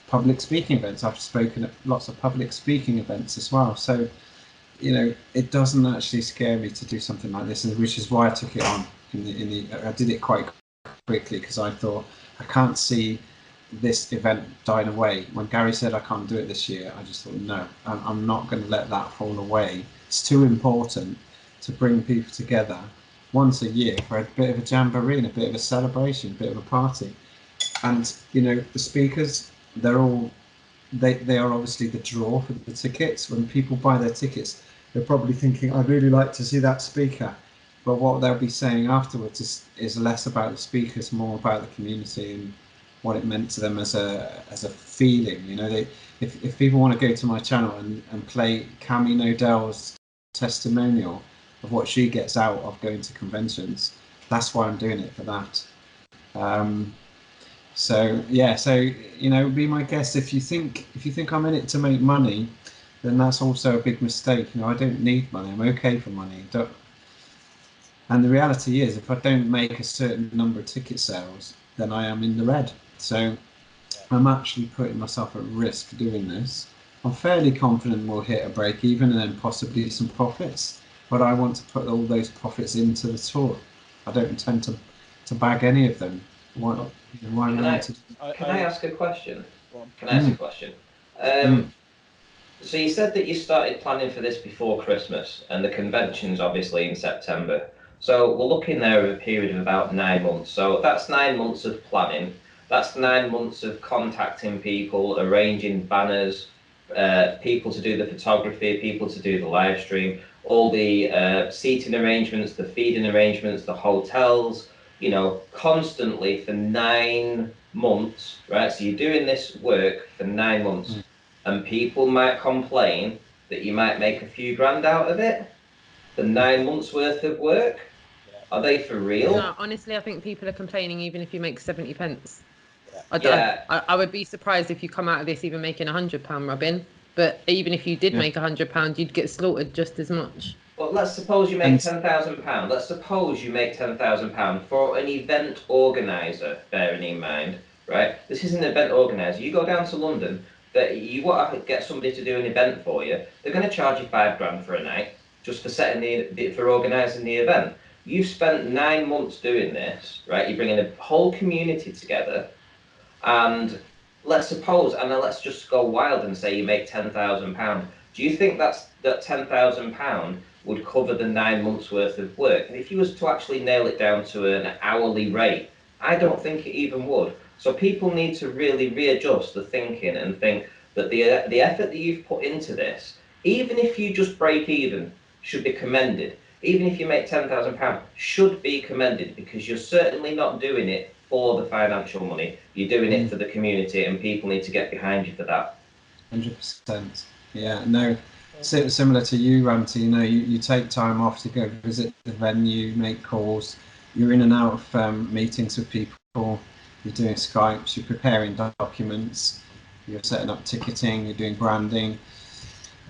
public speaking events. I've spoken at lots of public speaking events as well. So it doesn't actually scare me to do something like this, which is why I took it on. I did it quite quickly, because I thought, I can't see this event dying away. When Gary said I can't do it this year, I just thought, no, I'm not going to let that fall away. It's too important to bring people together once a year for a bit of a jamboree, a bit of a celebration, a bit of a party. And the speakers, they're all they are obviously the draw for the tickets. When people buy their tickets, they're probably thinking, I'd really like to see that speaker. But what they'll be saying afterwards is less about the speakers, more about the community and what it meant to them as a feeling. You know, if people want to go to my channel and play Cami Nodell's testimonial of what she gets out of going to conventions, that's why I'm doing it, for that. So yeah, so you know, be my guest. If you think I'm in it to make money, then that's also a big mistake. You know, I don't need money. I'm okay for money. And the reality is, if I don't make a certain number of ticket sales, then I am in the red. So I'm actually putting myself at risk doing this. I'm fairly confident we'll hit a break even and then possibly some profits. But I want to put all those profits into the tour. I don't intend to bag any of them. Why Can I ask a question? Can I ask a question? So you said that you started planning for this before Christmas, and the convention's obviously in September. So we're looking there at a period of about 9 months. So that's 9 months of planning. That's 9 months of contacting people, arranging banners, people to do the photography, people to do the live stream, all the seating arrangements, the feeding arrangements, the hotels, you know, constantly for 9 months, right? So you're doing this work for 9 months, and people might complain that you might make a few grand out of it. The 9 months worth of work, are they for real? No, honestly, I think people are complaining even if you make 70 pence. Yeah. I would be surprised if you come out of this even making £100, Robin. But even if you did make £100, you'd get slaughtered just as much. Well, let's suppose you make £10,000. Let's suppose you make £10,000 for an event organizer, bearing in mind, right? This is an event organizer. You go down to London, that you want to get somebody to do an event for you. They're going to charge you £5 for a night just for for organising the event. You've spent 9 months doing this, right? You're bringing a whole community together, and let's suppose, and then let's just go wild and say you make £10,000. Do you think that £10,000 would cover the 9 months worth of work? And if you was to actually nail it down to an hourly rate, I don't think it even would. So people need to really readjust the thinking and think that the effort that you've put into this, even if you just break even, should be commended. Even if you make £10,000, should be commended, because you're certainly not doing it for the financial money. You're doing it for the community, and people need to get behind you for that. 100%. Yeah, no, similar to you, Ranty, you know, you take time off to go visit the venue, make calls, you're in and out of meetings with people, you're doing Skypes, you're preparing documents, you're setting up ticketing, you're doing branding,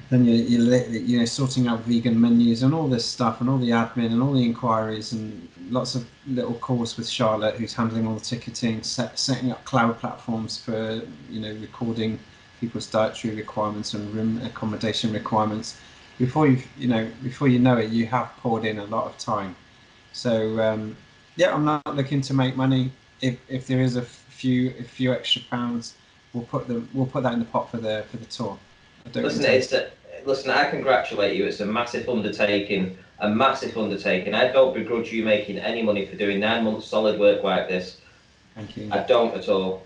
then you're sorting out vegan menus and all this stuff, and all the admin and all the inquiries, and lots of little calls with Charlotte, who's handling all the ticketing, setting up cloud platforms for, you know, recording people's dietary requirements and room accommodation requirements. Before you know it, you have poured in a lot of time. So yeah, I'm not looking to make money. If there is a few extra pounds, we'll put that in the pot for the tour. Listen, I congratulate you. It's a massive undertaking. I don't begrudge you making any money for doing 9 months solid work like this. Thank you. I don't at all.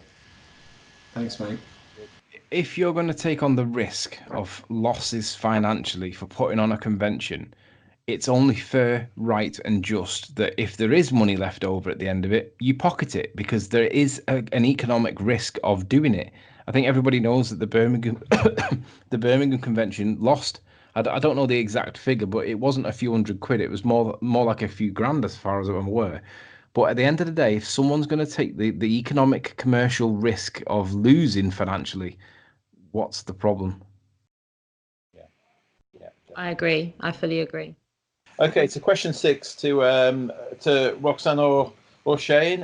Thanks, mate. If you're going to take on the risk of losses financially for putting on a convention, it's only fair, right, and just that if there is money left over at the end of it, you pocket it, because there is an economic risk of doing it. I think everybody knows that the Birmingham convention lost. I don't know the exact figure, but it wasn't a few £100. It was more like a few grand, as far as I'm aware. But at the end of the day, if someone's going to take the economic, commercial risk of losing financially, what's the problem? Yeah. I agree. I fully agree. Okay, so question 6 to Roxanne or Shane.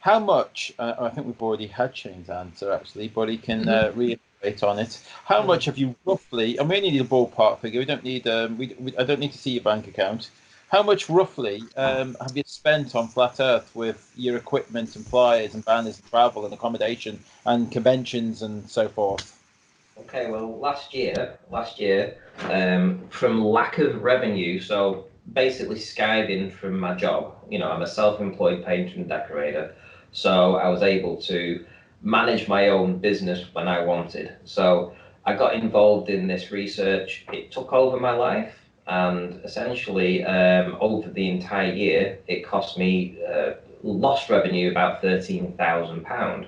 How much? I think we've already had Shane's answer actually, but he can reiterate on it. How much have you roughly? And we only need a ballpark figure. We don't need. I don't need to see your bank account. How much roughly have you spent on Flat Earth with your equipment and flyers and banners and travel and accommodation and conventions and so forth? Okay, well, last year, from lack of revenue, so basically skiving from my job, you know, I'm a self-employed painter and decorator, so I was able to manage my own business when I wanted. So I got involved in this research. It took over my life, and essentially over the entire year, it cost me lost revenue about £13,000.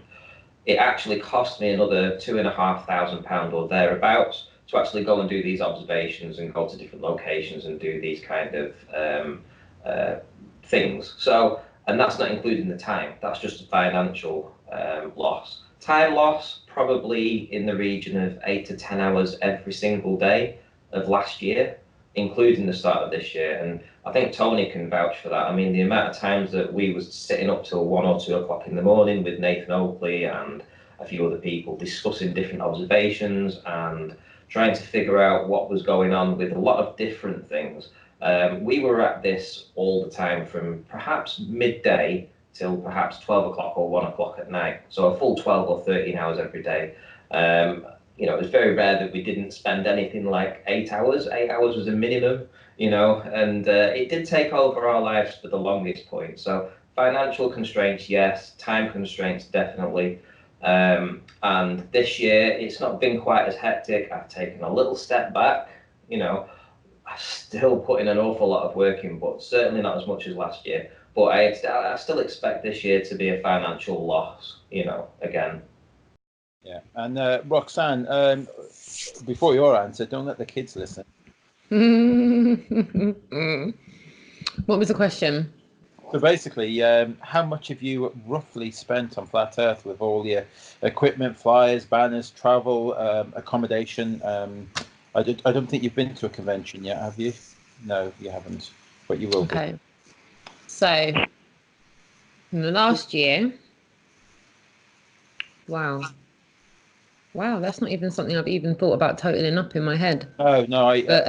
It actually cost me another £2,500 or thereabouts to actually go and do these observations and go to different locations and do these kind of things. So, and that's not including the time. That's just a financial loss. Time loss, probably in the region of 8 to 10 hours every single day of last year, including the start of this year. And I think Tony can vouch for that. I mean, the amount of times that we was sitting up till 1 or 2 o'clock in the morning with Nathan Oakley and a few other people discussing different observations and trying to figure out what was going on with a lot of different things. We were at this all the time from perhaps midday till perhaps 12 o'clock or 1 o'clock at night. So a full 12 or 13 hours every day. You know, it was very rare that we didn't spend anything like 8 hours. 8 hours was a minimum, you know, and it did take over our lives for the longest point. So financial constraints, yes. Time constraints, definitely. And this year, it's not been quite as hectic. I've taken a little step back, you know. I'm still putting an awful lot of work in, but certainly not as much as last year. But I still expect this year to be a financial loss, you know, again. Yeah, and Roxanne, before your answer, don't let the kids listen. What was the question? So basically, how much have you roughly spent on Flat Earth with all your equipment, flyers, banners, travel, accommodation? I don't think you've been to a convention yet, have you? No, you haven't, but you will. Okay. So, in the last year, wow, that's not even something I've even thought about totaling up in my head. Oh no, But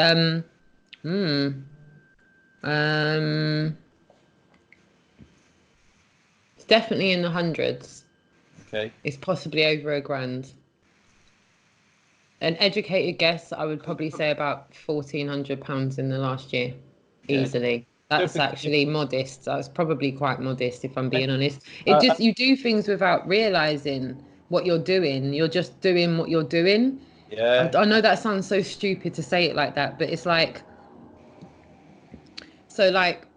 it's definitely in the hundreds. Okay. It's possibly over £1,000. An educated guess, I would probably say about £1,400 in the last year, easily. That's actually modest. That's probably quite modest, if I'm being honest. It just, you do things without realizing what you're doing. You're just doing what you're doing. Yeah. I know that sounds so stupid to say it like that, but it's like, so like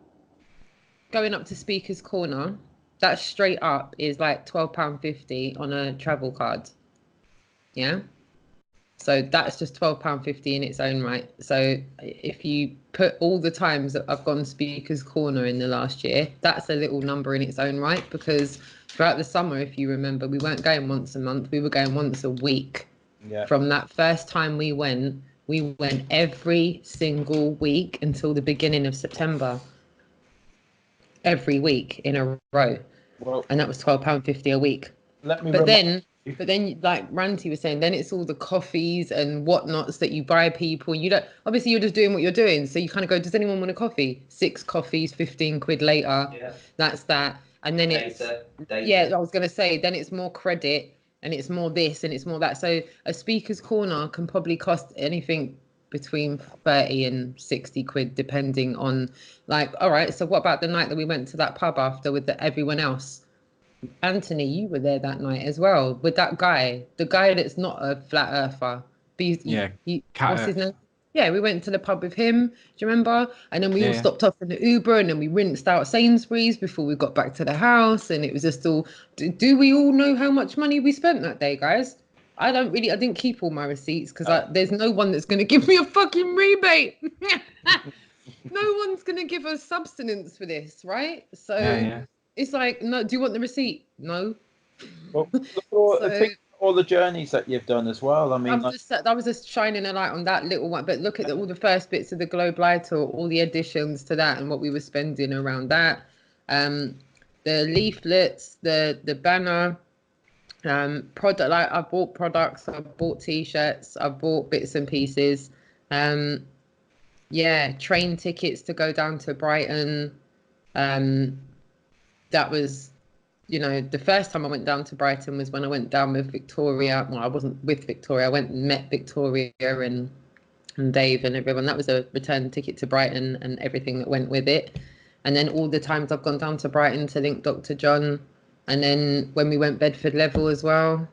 going up to Speaker's Corner, that straight up is like £12.50 on a travel card. Yeah. So that's just £12.50 in its own right. So if you put all the times that I've gone Speaker's Corner in the last year, that's a little number in its own right, because throughout the summer, if you remember, we weren't going once a month, we were going once a week. Yeah. From that first time we went every single week until the beginning of September. Every week in a row. Well, and that was £12.50 a week. But then, like Ranty was saying, then it's all the coffees and whatnots that you buy people. You don't, obviously you're just doing what you're doing. So you kind of go, does anyone want a coffee? 6 coffees, 15 quid later. Yeah. That's that. And then Data. Yeah, I was going to say, then it's more credit and it's more this and it's more that. So a Speaker's Corner can probably cost anything between 30 and 60 quid, depending on, like, all right, so what about the night that we went to that pub after with everyone else? Anthony, you were there that night as well with that guy, the guy that's not a flat earther. What's his name? Yeah, we went to the pub with him. Do you remember? And then we all stopped off in the Uber, and then we rinsed out Sainsbury's before we got back to the house. And it was just all. Do we all know how much money we spent that day, guys? I didn't keep all my receipts because there's no one that's going to give me a fucking rebate. No one's going to give us substance for this, right? So it's like, no, do you want the receipt? No. Well, all the journeys that you've done as well. I mean, I was just shining a light on that little one, but look at all the first bits of the Globe Light Tour, all the additions to that and what we were spending around that. The leaflets, the banner, product, like I bought products, I bought t-shirts, I bought bits and pieces. Train tickets to go down to Brighton. That was, the first time I went down to Brighton was when I went down with Victoria. Well, I wasn't with Victoria. I went and met Victoria and Dave and everyone. That was a return ticket to Brighton and everything that went with it. And then all the times I've gone down to Brighton to link Dr. John, And then when we went Bedford Level as well.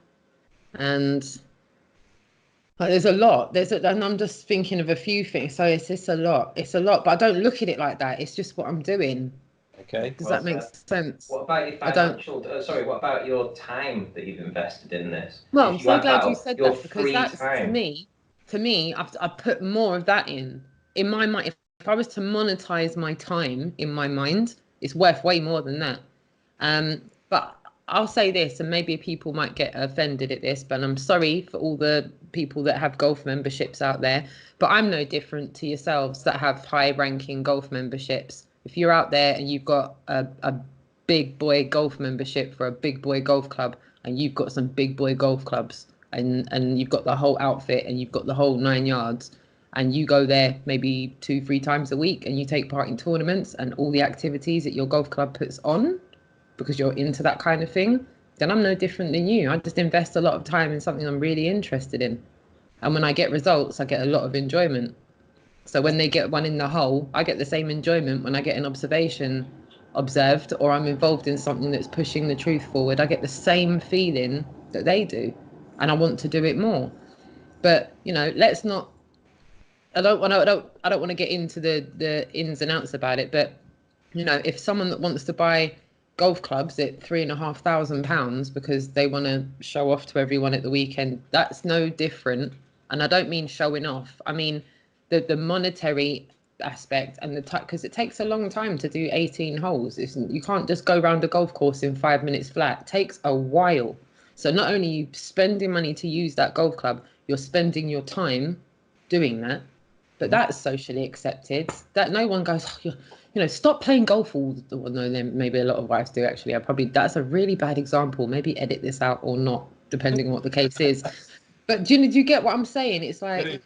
And there's a lot. And I'm just thinking of a few things. So it's just a lot. It's a lot, but I don't look at it like that. It's just what I'm doing. Okay. Does that make sense? What about your financial? Sorry, what about your time that you've invested in this? Well, I'm so glad you said that, because that's time. to me, I've put more of that in my mind. If I was to monetize my time in my mind, it's worth way more than that. But I'll say this, and maybe people might get offended at this, but I'm sorry for all the people that have golf memberships out there, but I'm no different to yourselves that have high ranking golf memberships. If you're out there and you've got a big boy golf membership for a big boy golf club, and you've got some big boy golf clubs, and you've got the whole outfit and you've got the whole 9 yards, and you go there maybe 2-3 times a week and you take part in tournaments and all the activities that your golf club puts on because you're into that kind of thing, then I'm no different than you. I just invest a lot of time in something I'm really interested in. And when I get results, I get a lot of enjoyment. So when they get one in the hole, I get the same enjoyment when I get an observation observed, or I'm involved in something that's pushing the truth forward. I get the same feeling that they do, and I want to do it more. But let's not. I don't want to get into the ins and outs about it. But if someone that wants to buy golf clubs at £3,500 because they want to show off to everyone at the weekend, that's no different. And I don't mean showing off. I mean the monetary aspect and because it takes a long time to do 18 holes. You can't just go around a golf course in 5 minutes flat. It takes a while. So not only are you spending money to use that golf club, you're spending your time doing that. But that's socially accepted. That no one goes, stop playing golf all the time. No, then maybe a lot of wives do actually. That's a really bad example. Maybe edit this out or not, depending on what the case is. But do you get what I'm saying? It's like,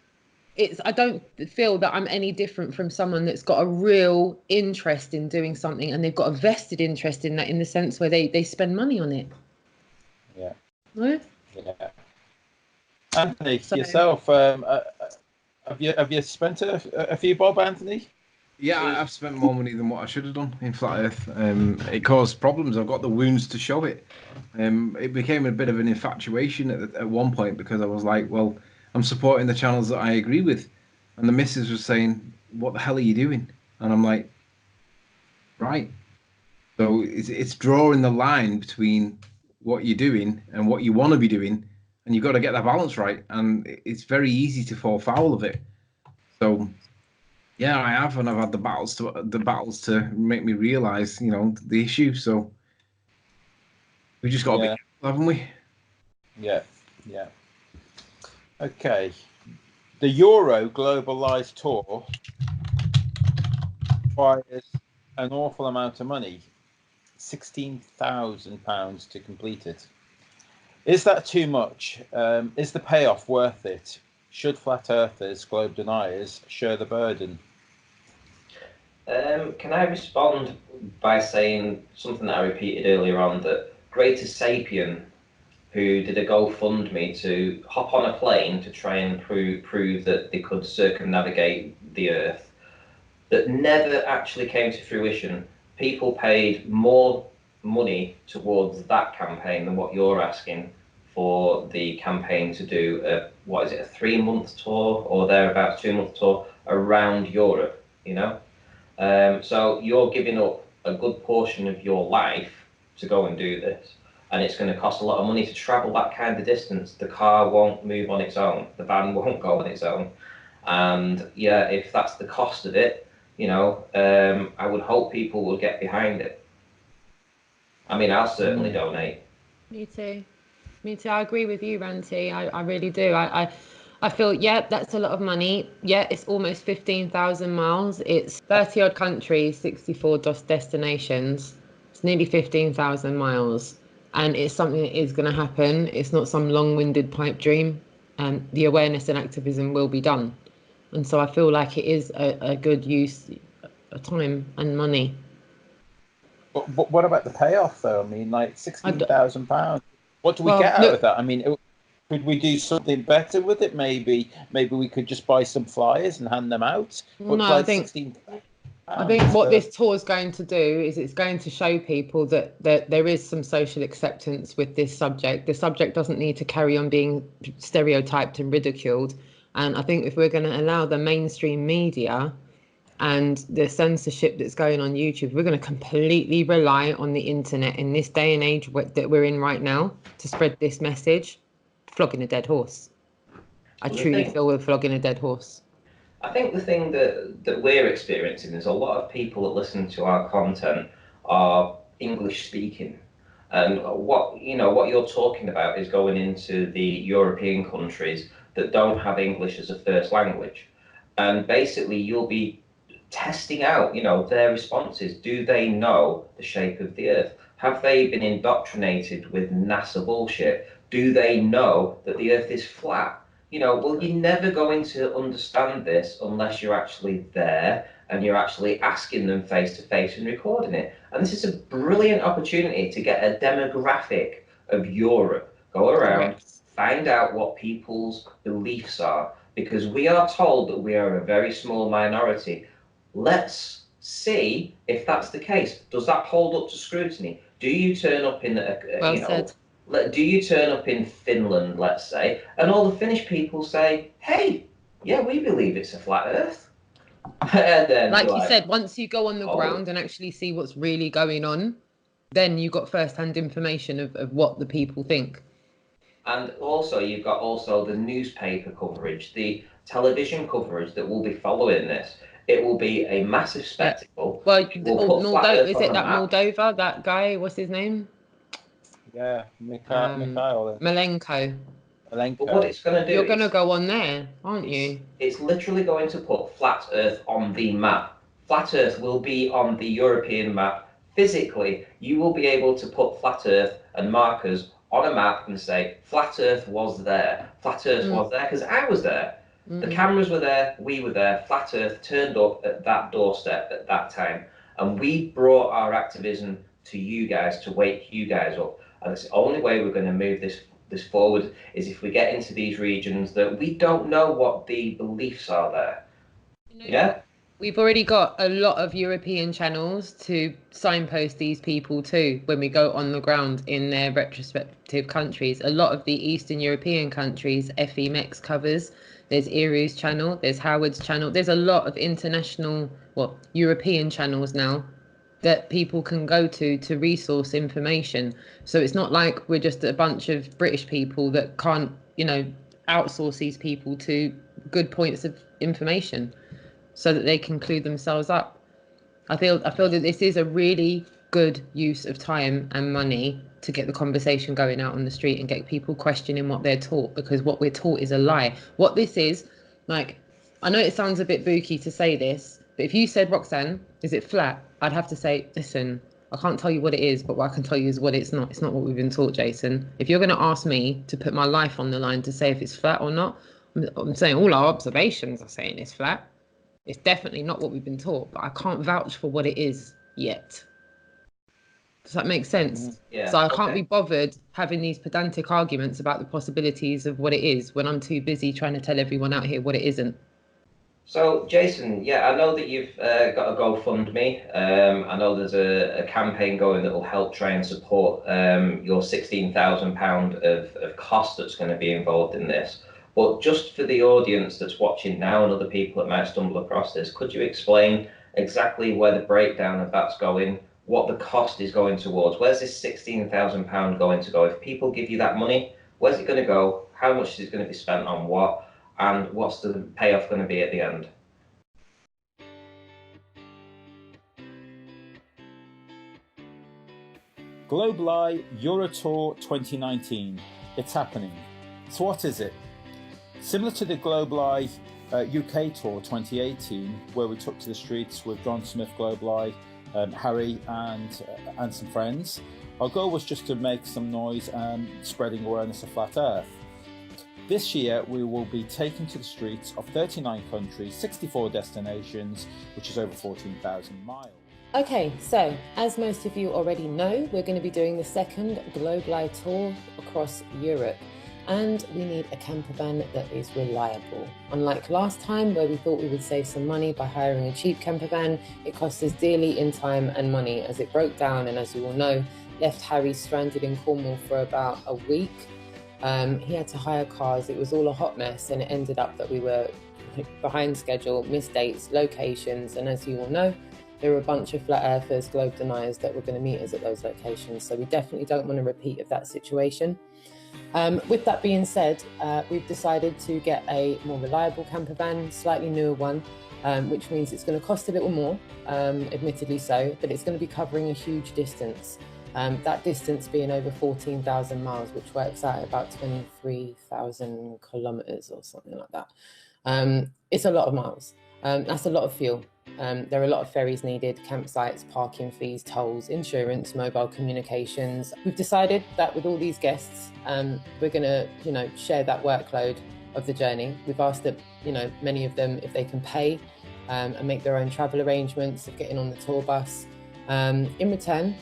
I don't feel that I'm any different from someone that's got a real interest in doing something, and they've got a vested interest in that, in the sense where they spend money on it. Yeah. No? Yeah. Anthony, yourself, have you spent a few bob, Anthony? Yeah, I've spent more money than what I should have done in Flat Earth. It caused problems. I've got the wounds to show it. It became a bit of an infatuation at one point, because I was like, well, I'm supporting the channels that I agree with. And the missus was saying, what the hell are you doing? And I'm like, right. So it's drawing the line between what you're doing and what you want to be doing. And you've got to get that balance right. And it's very easy to fall foul of it. So yeah, I have, and I've had the battles to make me realize, the issue. So we just got to be careful, haven't we? Yeah. Okay. The Euro Globalized Tour requires an awful amount of money, £16,000 to complete it. Is that too much? Is the payoff worth it? Should flat earthers, globe deniers, share the burden? Can I respond by saying something that I repeated earlier on, that Greater Sapien, who did a GoFundMe to hop on a plane to try and prove that they could circumnavigate the Earth, that never actually came to fruition. People paid more money towards that campaign than what you're asking for the campaign to do a 3-month tour or thereabouts, 2-month tour around Europe, So you're giving up a good portion of your life to go and do this. And it's going to cost a lot of money to travel that kind of distance. The car won't move on its own. The van won't go on its own. And yeah, if that's the cost of it, I would hope people will get behind it. I mean, I'll certainly donate. Me too. I agree with you, Ranty. I really do. I feel, that's a lot of money. Yeah, it's almost 15,000 miles. It's 30 odd countries, 64 destinations. It's nearly 15,000 miles. And it's something that is going to happen. It's not some long-winded pipe dream. And the awareness and activism will be done. And so I feel like it is a good use of time and money. But what about the payoff, though? I mean, like £16,000. What do we get out of that? I mean, could we do something better with it? Maybe we could just buy some flyers and hand them out. No, I think I think what this tour is going to do is it's going to show people that there is some social acceptance with this subject. The subject doesn't need to carry on being stereotyped and ridiculed. And I think if we're going to allow the mainstream media and the censorship that's going on YouTube, we're going to completely rely on the internet in this day and age that we're in right now to spread this message. Flogging a dead horse. I truly feel we're flogging a dead horse. I think the thing that we're experiencing is a lot of people that listen to our content are English speaking. And what you're talking about is going into the European countries that don't have English as a first language. And basically you'll be testing out, their responses. Do they know the shape of the earth? Have they been indoctrinated with NASA bullshit? Do they know that the earth is flat? Well, you're never going to understand this unless you're actually there and you're actually asking them face to face and recording it. And this is a brilliant opportunity to get a demographic of Europe. Go around, find out what people's beliefs are, because we are told that we are a very small minority. Let's see if that's the case. Does that hold up to scrutiny? Do you turn up in do you turn up in Finland, let's say, and all the Finnish people say, hey, yeah, we believe it's a flat earth? And then like you said, once you go on the ground and actually see what's really going on, then you've got first-hand information of what the people think. And also, you've got the newspaper coverage, the television coverage that will be following this. It will be a massive spectacle. Well, Moldova, is it that Moldova, that guy, what's his name? Yeah, Mikhail. Malenko. But what it's going to do, you're going to go on there, aren't you? It's literally going to put flat Earth on the map. Flat Earth will be on the European map. Physically, you will be able to put flat Earth and markers on a map and say, flat Earth was there. Flat Earth was there because I was there. The cameras were there, we were there. Flat Earth turned up at that doorstep at that time. And we brought our activism to you guys to wake you guys up. And it's the only way we're going to move this forward is if we get into these regions that we don't know what the beliefs are there. Yeah? We've already got a lot of European channels to signpost these people to when we go on the ground in their retrospective countries. A lot of the Eastern European countries, FEMEX covers. There's Iru's channel, there's Howard's channel. There's a lot of international, European channels now that people can go to resource information. So it's not like we're just a bunch of British people that can't, outsource these people to good points of information so that they can clue themselves up. I feel that this is a really good use of time and money to get the conversation going out on the street and get people questioning what they're taught, because what we're taught is a lie. What this is, I know it sounds a bit booky to say this, but if you said, Roxanne, is it flat? I'd have to say, listen, I can't tell you what it is, but what I can tell you is what it's not. It's not what we've been taught, Jason. If you're going to ask me to put my life on the line to say if it's flat or not, I'm saying all our observations are saying it's flat. It's definitely not what we've been taught, but I can't vouch for what it is yet. Does that make sense? Yeah. So I can't be bothered having these pedantic arguments about the possibilities of what it is when I'm too busy trying to tell everyone out here what it isn't. So, Jason, I know that you've got a GoFundMe. I know there's a campaign going that will help try and support your £16,000 of cost that's going to be involved in this. But just for the audience that's watching now and other people that might stumble across this, could you explain exactly where the breakdown of that's going, what the cost is going towards? Where's this £16,000 going to go? If people give you that money, where's it going to go? How much is it going to be spent on what? And what's the payoff going to be at the end? GlobalEye Eurotour 2019. It's happening. So what is it? Similar to the GlobalEye UK Tour 2018, where we took to the streets with John Smith, GlobalEye, Harry and some friends, our goal was just to make some noise and spreading awareness of Flat Earth. This year, we will be taken to the streets of 39 countries, 64 destinations, which is over 14,000 miles. Okay, so as most of you already know, we're going to be doing the second GlobalEye tour across Europe. And we need a camper van that is reliable. Unlike last time where we thought we would save some money by hiring a cheap camper van, it cost us dearly in time and money as it broke down, and as you all know, left Harry stranded in Cornwall for about a week. He had to hire cars. It was all a hot mess, and it ended up that we were behind schedule, missed dates, locations, and as you all know, there were a bunch of flat earthers, globe deniers that were going to meet us at those locations. So we definitely don't want a repeat of that situation. With that being said, we've decided to get a more reliable camper van, slightly newer one, which means it's going to cost a little more, admittedly so, but it's going to be covering a huge distance. That distance being over 14,000 miles, which works out at about 23,000 kilometers or something like that. It's a lot of miles. That's a lot of fuel. There are a lot of ferries needed, campsites, parking fees, tolls, insurance, mobile communications. We've decided that with all these guests, we're going to, share that workload of the journey. We've asked that, many of them if they can pay and make their own travel arrangements of getting on the tour bus. In return,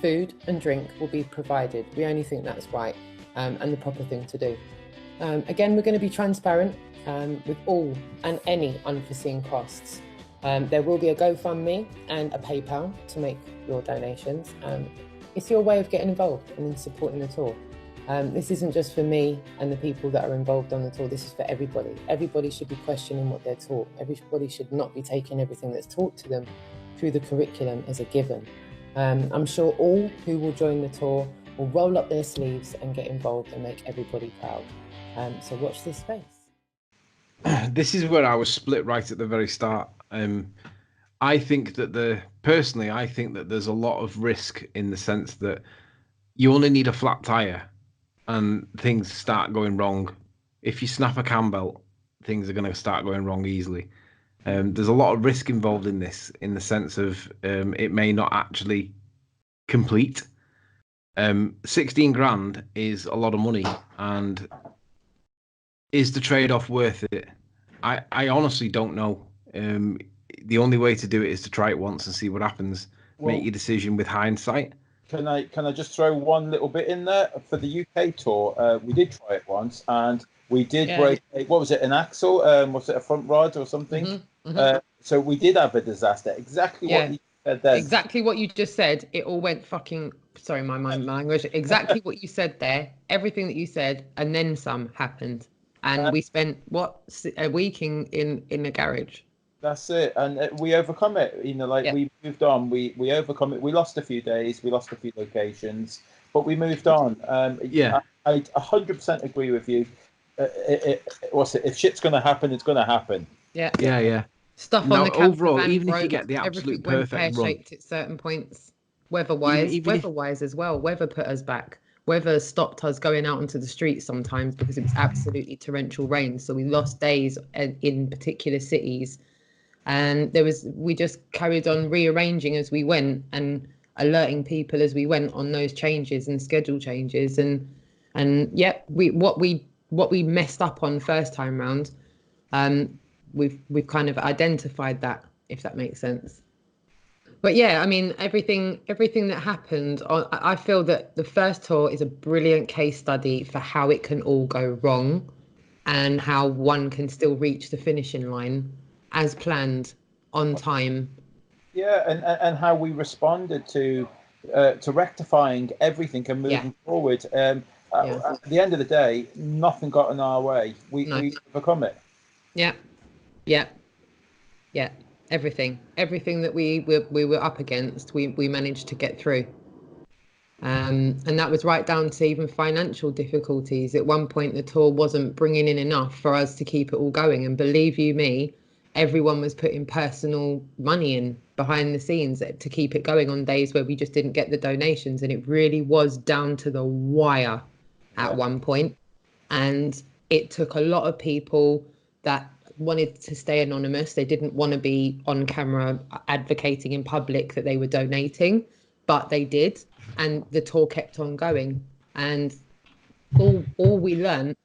food and drink will be provided. We only think that's right and the proper thing to do. Again, we're going to be transparent with all and any unforeseen costs. There will be a GoFundMe and a PayPal to make your donations. It's your way of getting involved and in supporting the tour. This isn't just for me and the people that are involved on the tour. This is for everybody. Everybody should be questioning what they're taught. Everybody should not be taking everything that's taught to them through the curriculum as a given. I'm sure all who will join the tour will roll up their sleeves and get involved and make everybody proud. So watch this space. This is where I was split right at the very start. I think that I think that there's a lot of risk in the sense that you only need a flat tire and things start going wrong. If you snap a cam belt, things are going to start going wrong easily. There's a lot of risk involved in this, in the sense of it may not actually complete. 16 grand is a lot of money, and is the trade-off worth it? I honestly don't know. The only way to do it is to try it once and see what happens. Well, make your decision with hindsight. Can I just throw one little bit in there for the UK tour? We did try it once, and we did break. What was it? An axle? Was it a front rod or something? Mm-hmm, mm-hmm. So we did have a disaster. Exactly what you said there. Exactly what you just said. It all went fucking. Sorry, my language. Exactly what you said there. Everything that you said, and then some happened, and we spent a week in the garage. That's it, and we overcome it. We moved on. We overcome it. We lost a few days. We lost a few locations, but we moved on. I 100% agree with you. If shit's going to happen, it's going to happen. Yeah. Stuff on the camper overall, van even broke, if you get the absolute everything perfect run, pear-shaped at certain points, weather-wise as well. Weather put us back. Weather stopped us going out onto the streets sometimes because it was absolutely torrential rain. So we lost days in particular cities. And we just carried on rearranging as we went and alerting people as we went on those changes and schedule changes. What we messed up on first time round, we've kind of identified that, if that makes sense. But yeah, I mean, everything that happened, I feel that the first tour is a brilliant case study for how it can all go wrong and how one can still reach the finishing line as planned, on time. Yeah, and how we responded to rectifying everything and moving forward. At the end of the day, nothing got in our way. We overcome it. Yeah. Everything that we were up against, we managed to get through. And that was right down to even financial difficulties. At one point, the tour wasn't bringing in enough for us to keep it all going. And believe you me, everyone was putting personal money in behind the scenes to keep it going on days where we just didn't get the donations. And it really was down to the wire at one point. And it took a lot of people that wanted to stay anonymous. They didn't want to be on camera advocating in public that they were donating, but they did. And the tour kept on going. And all we learned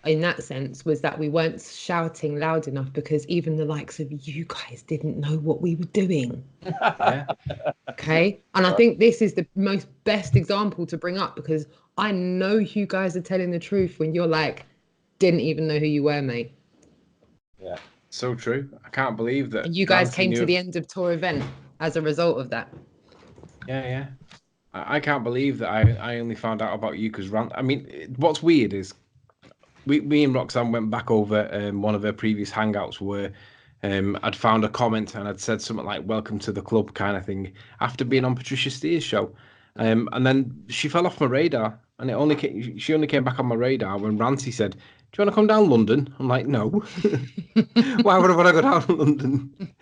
in that sense was that we weren't shouting loud enough because even the likes of you guys didn't know what we were doing. Yeah. Okay. And I think this is the most best example to bring up because I know you guys are telling the truth when you're like, didn't even know who you were, mate. Yeah. So true. I can't believe that. And you guys Nancy came to knew- the end of tour event as a result of that. Yeah, yeah. I can't believe that I only found out about you because I mean, what's weird is me and Roxanne went back over one of her previous hangouts where I'd found a comment and I'd said something like "Welcome to the club" kind of thing after being on Patricia Steers' show, and then she fell off my radar, and she only came back on my radar when Rancy said, "Do you want to come down London?" I'm like, "No, why would I want to go down to London?"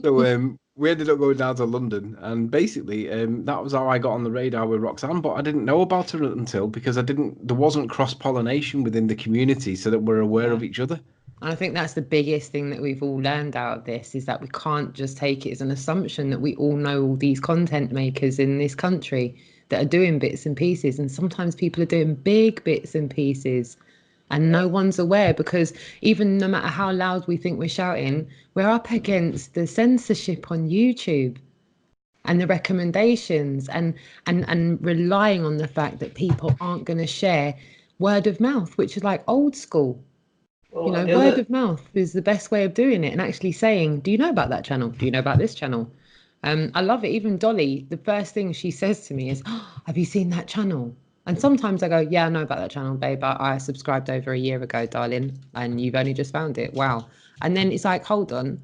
So we ended up going down to London, and basically that was how I got on the radar with Roxanne. But I didn't know about her until because there wasn't cross pollination within the community, so that we're aware of each other. And I think that's the biggest thing that we've all learned out of this is that we can't just take it as an assumption that we all know all these content makers in this country that are doing bits and pieces. And sometimes people are doing big bits and pieces and no one's aware because even no matter how loud we think we're shouting, we're up against the censorship on YouTube and the recommendations and relying on the fact that people aren't going to share word of mouth, which is like old school. Well, You know, word of mouth is the best way of doing it and actually saying, do you know about that channel? Do you know about this channel? I love it. Even Dolly, the first thing she says to me is, oh, have you seen that channel? And sometimes I go, yeah, I know about that channel, babe. I subscribed over a year ago, darling, and you've only just found it. Wow. And then it's like, hold on,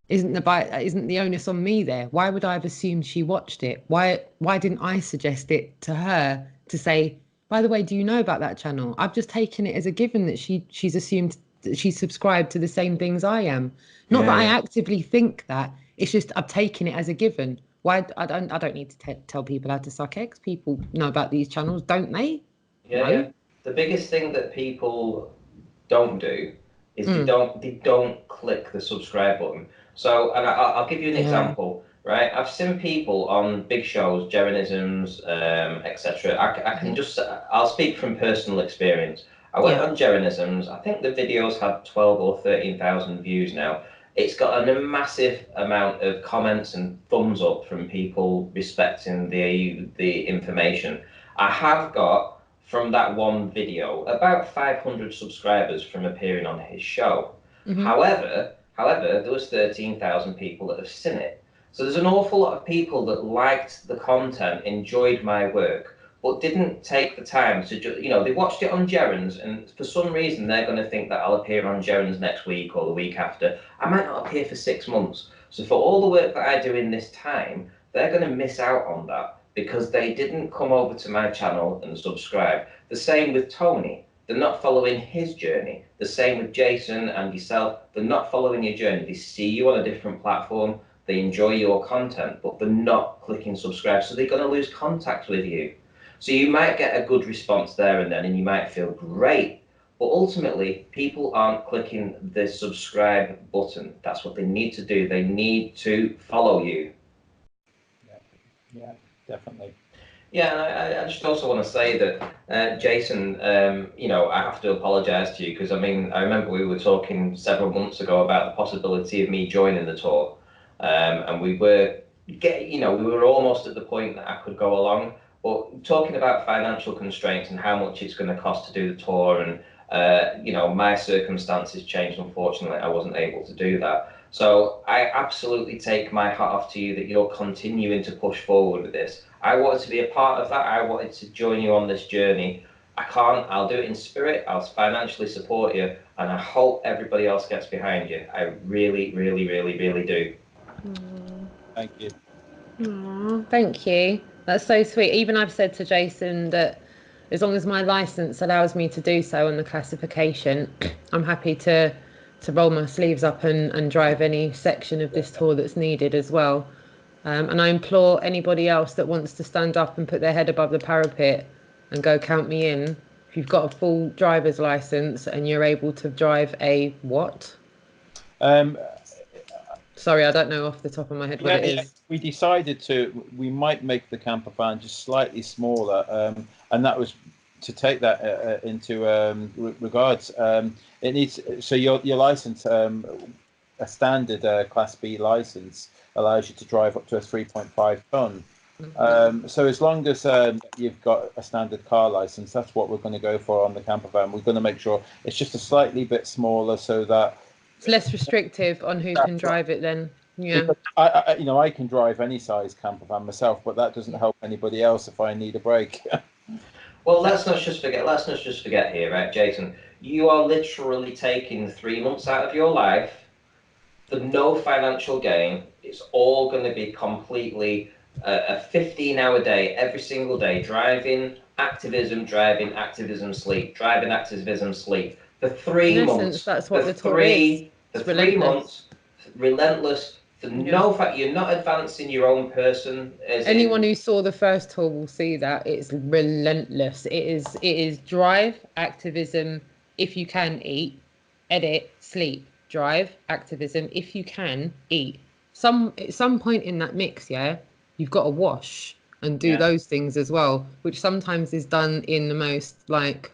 isn't the onus on me there? Why would I have assumed she watched it? Why didn't I suggest it to her to say, by the way, do you know about that channel? I've just taken it as a given that she's assumed that she's subscribed to the same things I am. Not that I actively think that. It's just I've taken it as a given. Why I don't need to tell people how to suck eggs. People know about these channels, don't they? Yeah, No. yeah. The biggest thing that people don't do is they don't click the subscribe button. So, and I'll give you an example, right? I've seen people on big shows, Jeranisms, etc. I can just, I'll speak from personal experience. I went on Jeranisms. I think the videos had 12 or 13,000 views now. It's got a massive amount of comments and thumbs up from people respecting the information. I have got from that one video about 500 subscribers from appearing on his show. However, there was 13,000 people that have seen it. So there's an awful lot of people that liked the content, enjoyed my work, but didn't take the time to they watched it on Gerrans, and for some reason they're going to think that I'll appear on Gerrans next week or the week after. I might not appear for 6 months. So for all the work that I do in this time, they're going to miss out on that because they didn't come over to my channel and subscribe. The same with Tony. They're not following his journey. The same with Jason and yourself. They're not following your journey. They see you on a different platform. They enjoy your content, but they're not clicking subscribe. So they're going to lose contact with you. So you might get a good response there and then, and you might feel great. But ultimately, people aren't clicking the subscribe button. That's what they need to do. They need to follow you. Yeah, definitely. Yeah, and I just also want to say that, Jason, I have to apologise to you because, I mean, I remember we were talking several months ago about the possibility of me joining the tour, and we were almost at the point that I could go along, but talking about financial constraints and how much it's going to cost to do the tour, and my circumstances changed. Unfortunately, I wasn't able to do that. So I absolutely take my hat off to you that you're continuing to push forward with this. I wanted to be a part of that. I wanted to join you on this journey. I can't. I'll do it in spirit. I'll financially support you, and I hope everybody else gets behind you. I really, really, really, really do. Thank you. Aww, thank you. That's so sweet. Even I've said to Jason that as long as my license allows me to do so on the classification, I'm happy to roll my sleeves up and drive any section of this tour that's needed as well. And I implore anybody else that wants to stand up and put their head above the parapet and go count me in. If you've got a full driver's license and you're able to drive a what? Sorry, I don't know off the top of my head what it is. We decided we might make the camper van just slightly smaller, and that was take that into regards. It needs so your license, a standard Class B license allows you to drive up to a 3.5 ton. So as long as you've got a standard car license, that's what we're going to go for on the camper van. We're going to make sure it's just a slightly bit smaller so that it's less restrictive on who can drive it then. Yeah. I can drive any size camper van myself, but that doesn't help anybody else if I need a break. Well, let's not just forget here, right, Jason? You are literally taking 3 months out of your life for no financial gain. It's all going to be completely a 15-hour day, every single day, driving, activism, sleep, driving, activism, sleep. For 3 months. Essence, that's what the tour is. For 3 months, relentless. For no fact, you're not advancing your own person. Anyone who saw the first tour will see that it's relentless. It is drive, activism, if you can eat, edit, sleep, drive, activism, if you can eat. At some point in that mix, yeah, you've got to wash and do those things as well, which sometimes is done in the most like,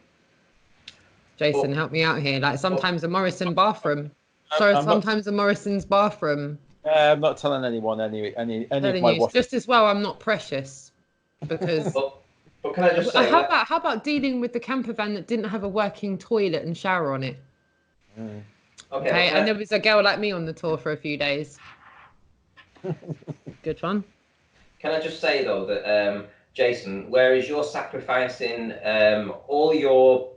Jason, help me out here. Like sometimes a Morrison bathroom. Sometimes a Morrison's bathroom. I'm not telling anyone any of my you, just as well. I'm not precious because. But can I just say? How about dealing with the camper van that didn't have a working toilet and shower on it? Okay, and there was a girl like me on the tour for a few days. Good fun. Can I just say though that Jason, whereas you're sacrificing all your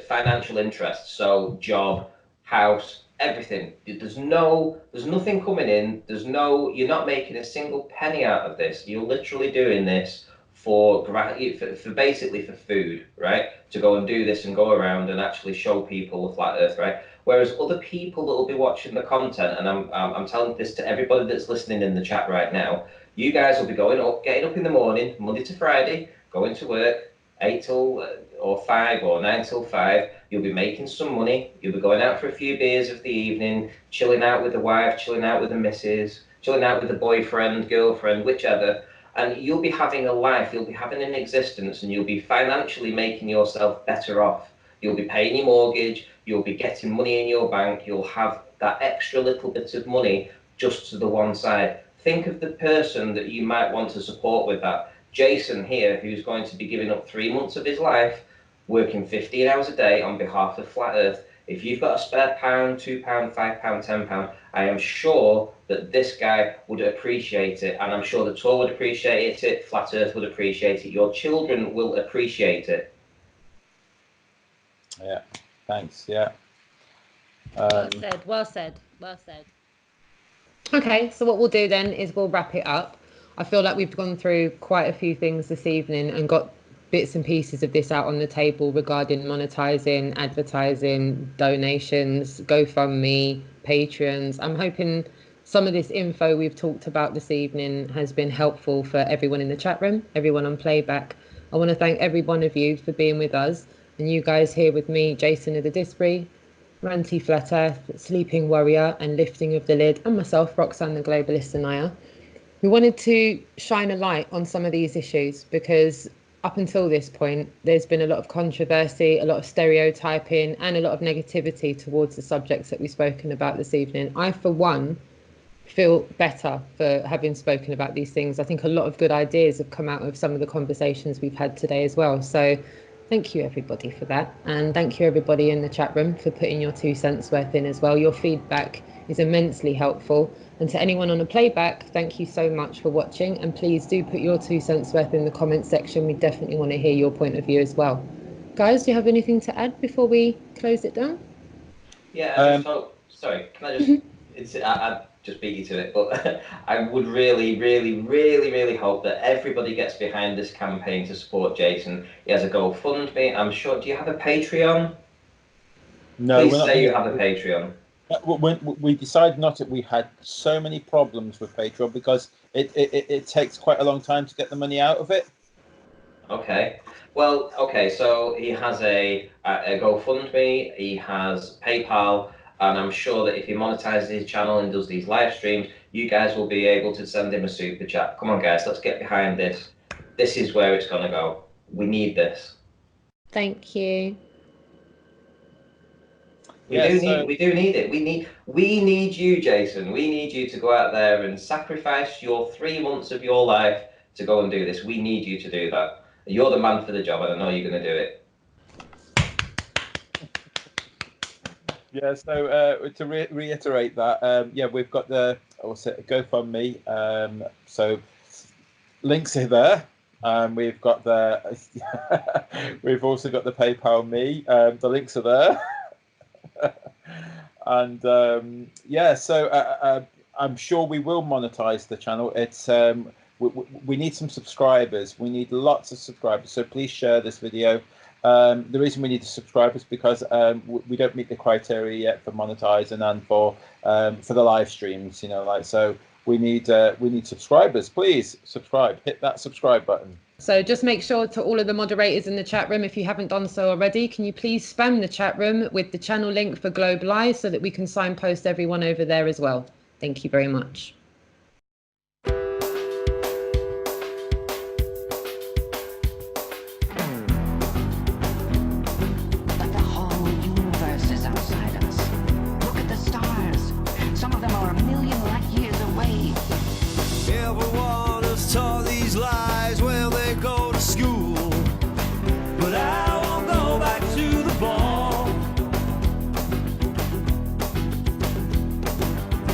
financial interests, so job, house, everything. There's nothing coming in. You're not making a single penny out of this. You're literally doing this for basically for food, right? To go and do this and go around and actually show people the flat Earth, right? Whereas other people that will be watching the content, and I'm telling this to everybody that's listening in the chat right now, you guys will be getting up in the morning, Monday to Friday, going to work, 8 till or 5 or 9 till 5. You'll be making some money. You'll be going out for a few beers of the evening, chilling out with the wife, chilling out with the missus, chilling out with the boyfriend, girlfriend, whichever. And you'll be having a life, you'll be having an existence, and you'll be financially making yourself better off. You'll be paying your mortgage, you'll be getting money in your bank, you'll have that extra little bit of money just to the one side. Think of the person that you might want to support with that. Jason here, who's going to be giving up 3 months of his life, working 15 hours a day on behalf of Flat Earth. If you've got a spare £1, £2, £5, £10, I am sure that this guy would appreciate it, and I'm sure the tour would appreciate it, Flat Earth would appreciate it, your children will appreciate it. Yeah, thanks, yeah. Well said. Okay, so what we'll do then is we'll wrap it up. I feel like we've gone through quite a few things this evening and got bits and pieces of this out on the table regarding monetizing, advertising, donations, GoFundMe, Patreons. I'm hoping some of this info we've talked about this evening has been helpful for everyone in the chat room, everyone on playback. I want to thank every one of you for being with us, and you guys here with me, Jason of the Disbury, Ranty Flat Earth, Sleeping Warrior and Lifting of the Lid, and myself, Roxanne the Globalist Anaya. We wanted to shine a light on some of these issues because up until this point, there's been a lot of controversy, a lot of stereotyping, and a lot of negativity towards the subjects that we've spoken about this evening. I, for one, feel better for having spoken about these things. I think a lot of good ideas have come out of some of the conversations we've had today as well. So thank you, everybody, for that. And thank you, everybody in the chat room, for putting your 2 cents worth in as well. Your feedback is immensely helpful. And to anyone on a playback, thank you so much for watching. And please do put your 2 cents worth in the comment section. We definitely want to hear your point of view as well. Guys, do you have anything to add before we close it down? Yeah, sorry, can I just, I just beat you to it, but I would really, really, really, really hope that everybody gets behind this campaign to support Jason. He has a GoFundMe, I'm sure. Do you have a Patreon? No. Please say you have a Patreon. When we decided not to, we had so many problems with Patreon because it takes quite a long time to get the money out of it. Okay. Well, okay, so he has a GoFundMe, he has PayPal, and I'm sure that if he monetizes his channel and does these live streams, you guys will be able to send him a super chat. Come on, guys, let's get behind this. This is where it's going to go. We need this. Thank you. We do need it. We need you, Jason. We need you to go out there and sacrifice your 3 months of your life to go and do this. We need you to do that. You're the man for the job, and I know you're going to do it. Yeah, so to reiterate that, we've got the GoFundMe. So links are there. We've got we've also got the PayPal me. The links are there. And so I'm sure we will monetize the channel. It's we need some subscribers. We need lots of subscribers. So please share this video. The reason we need the subscribers is because we don't meet the criteria yet for monetizing and for the live streams. So we need subscribers. Please subscribe. Hit that subscribe button. So just make sure to all of the moderators in the chat room, if you haven't done so already, can you please spam the chat room with the channel link for Globe Live so that we can signpost everyone over there as well. Thank you very much.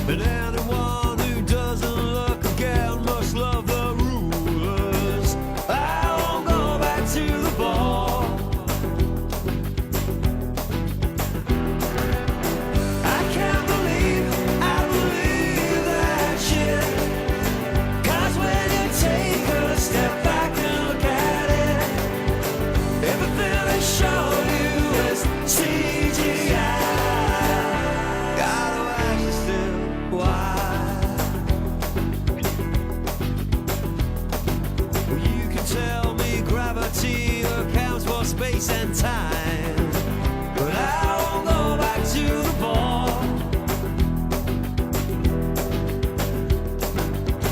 But anyone who doesn't look again must love the rulers. I won't go back to the ball. I can't believe that shit. 'Cause when you take a step back and look at it, everything they show you is CGI. Space and time, but I won't go back to the ball.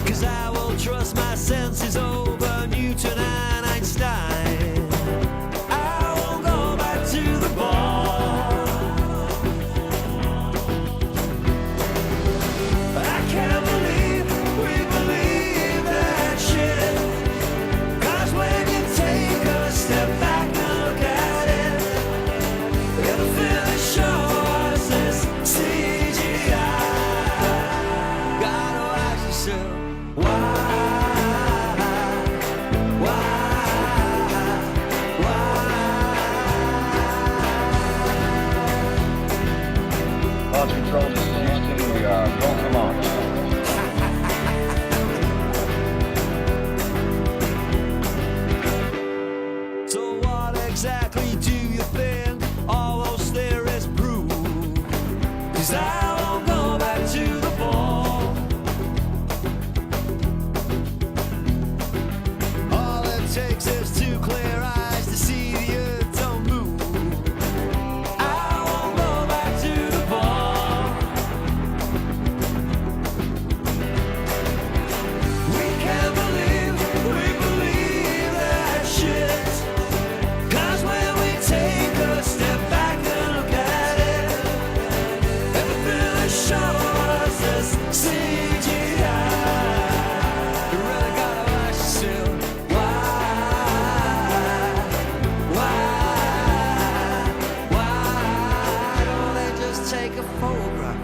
'Cause I will trust my senses over Newton and Einstein. I won't go back to the ball. I can't believe we believe that shit. 'Cause when you take a step back, Control to Houston, we are go for launch. So what exactly do you think all those theories prove? 'Cause I won't go back to the ball. All it takes is 2 clear eyes to see the earth don't move. I won't go back to the ball. We can't believe that shit. 'Cause when we take a step back and look at it, everything they show us is CGI. You really gotta ask yourself, why don't they just take a photograph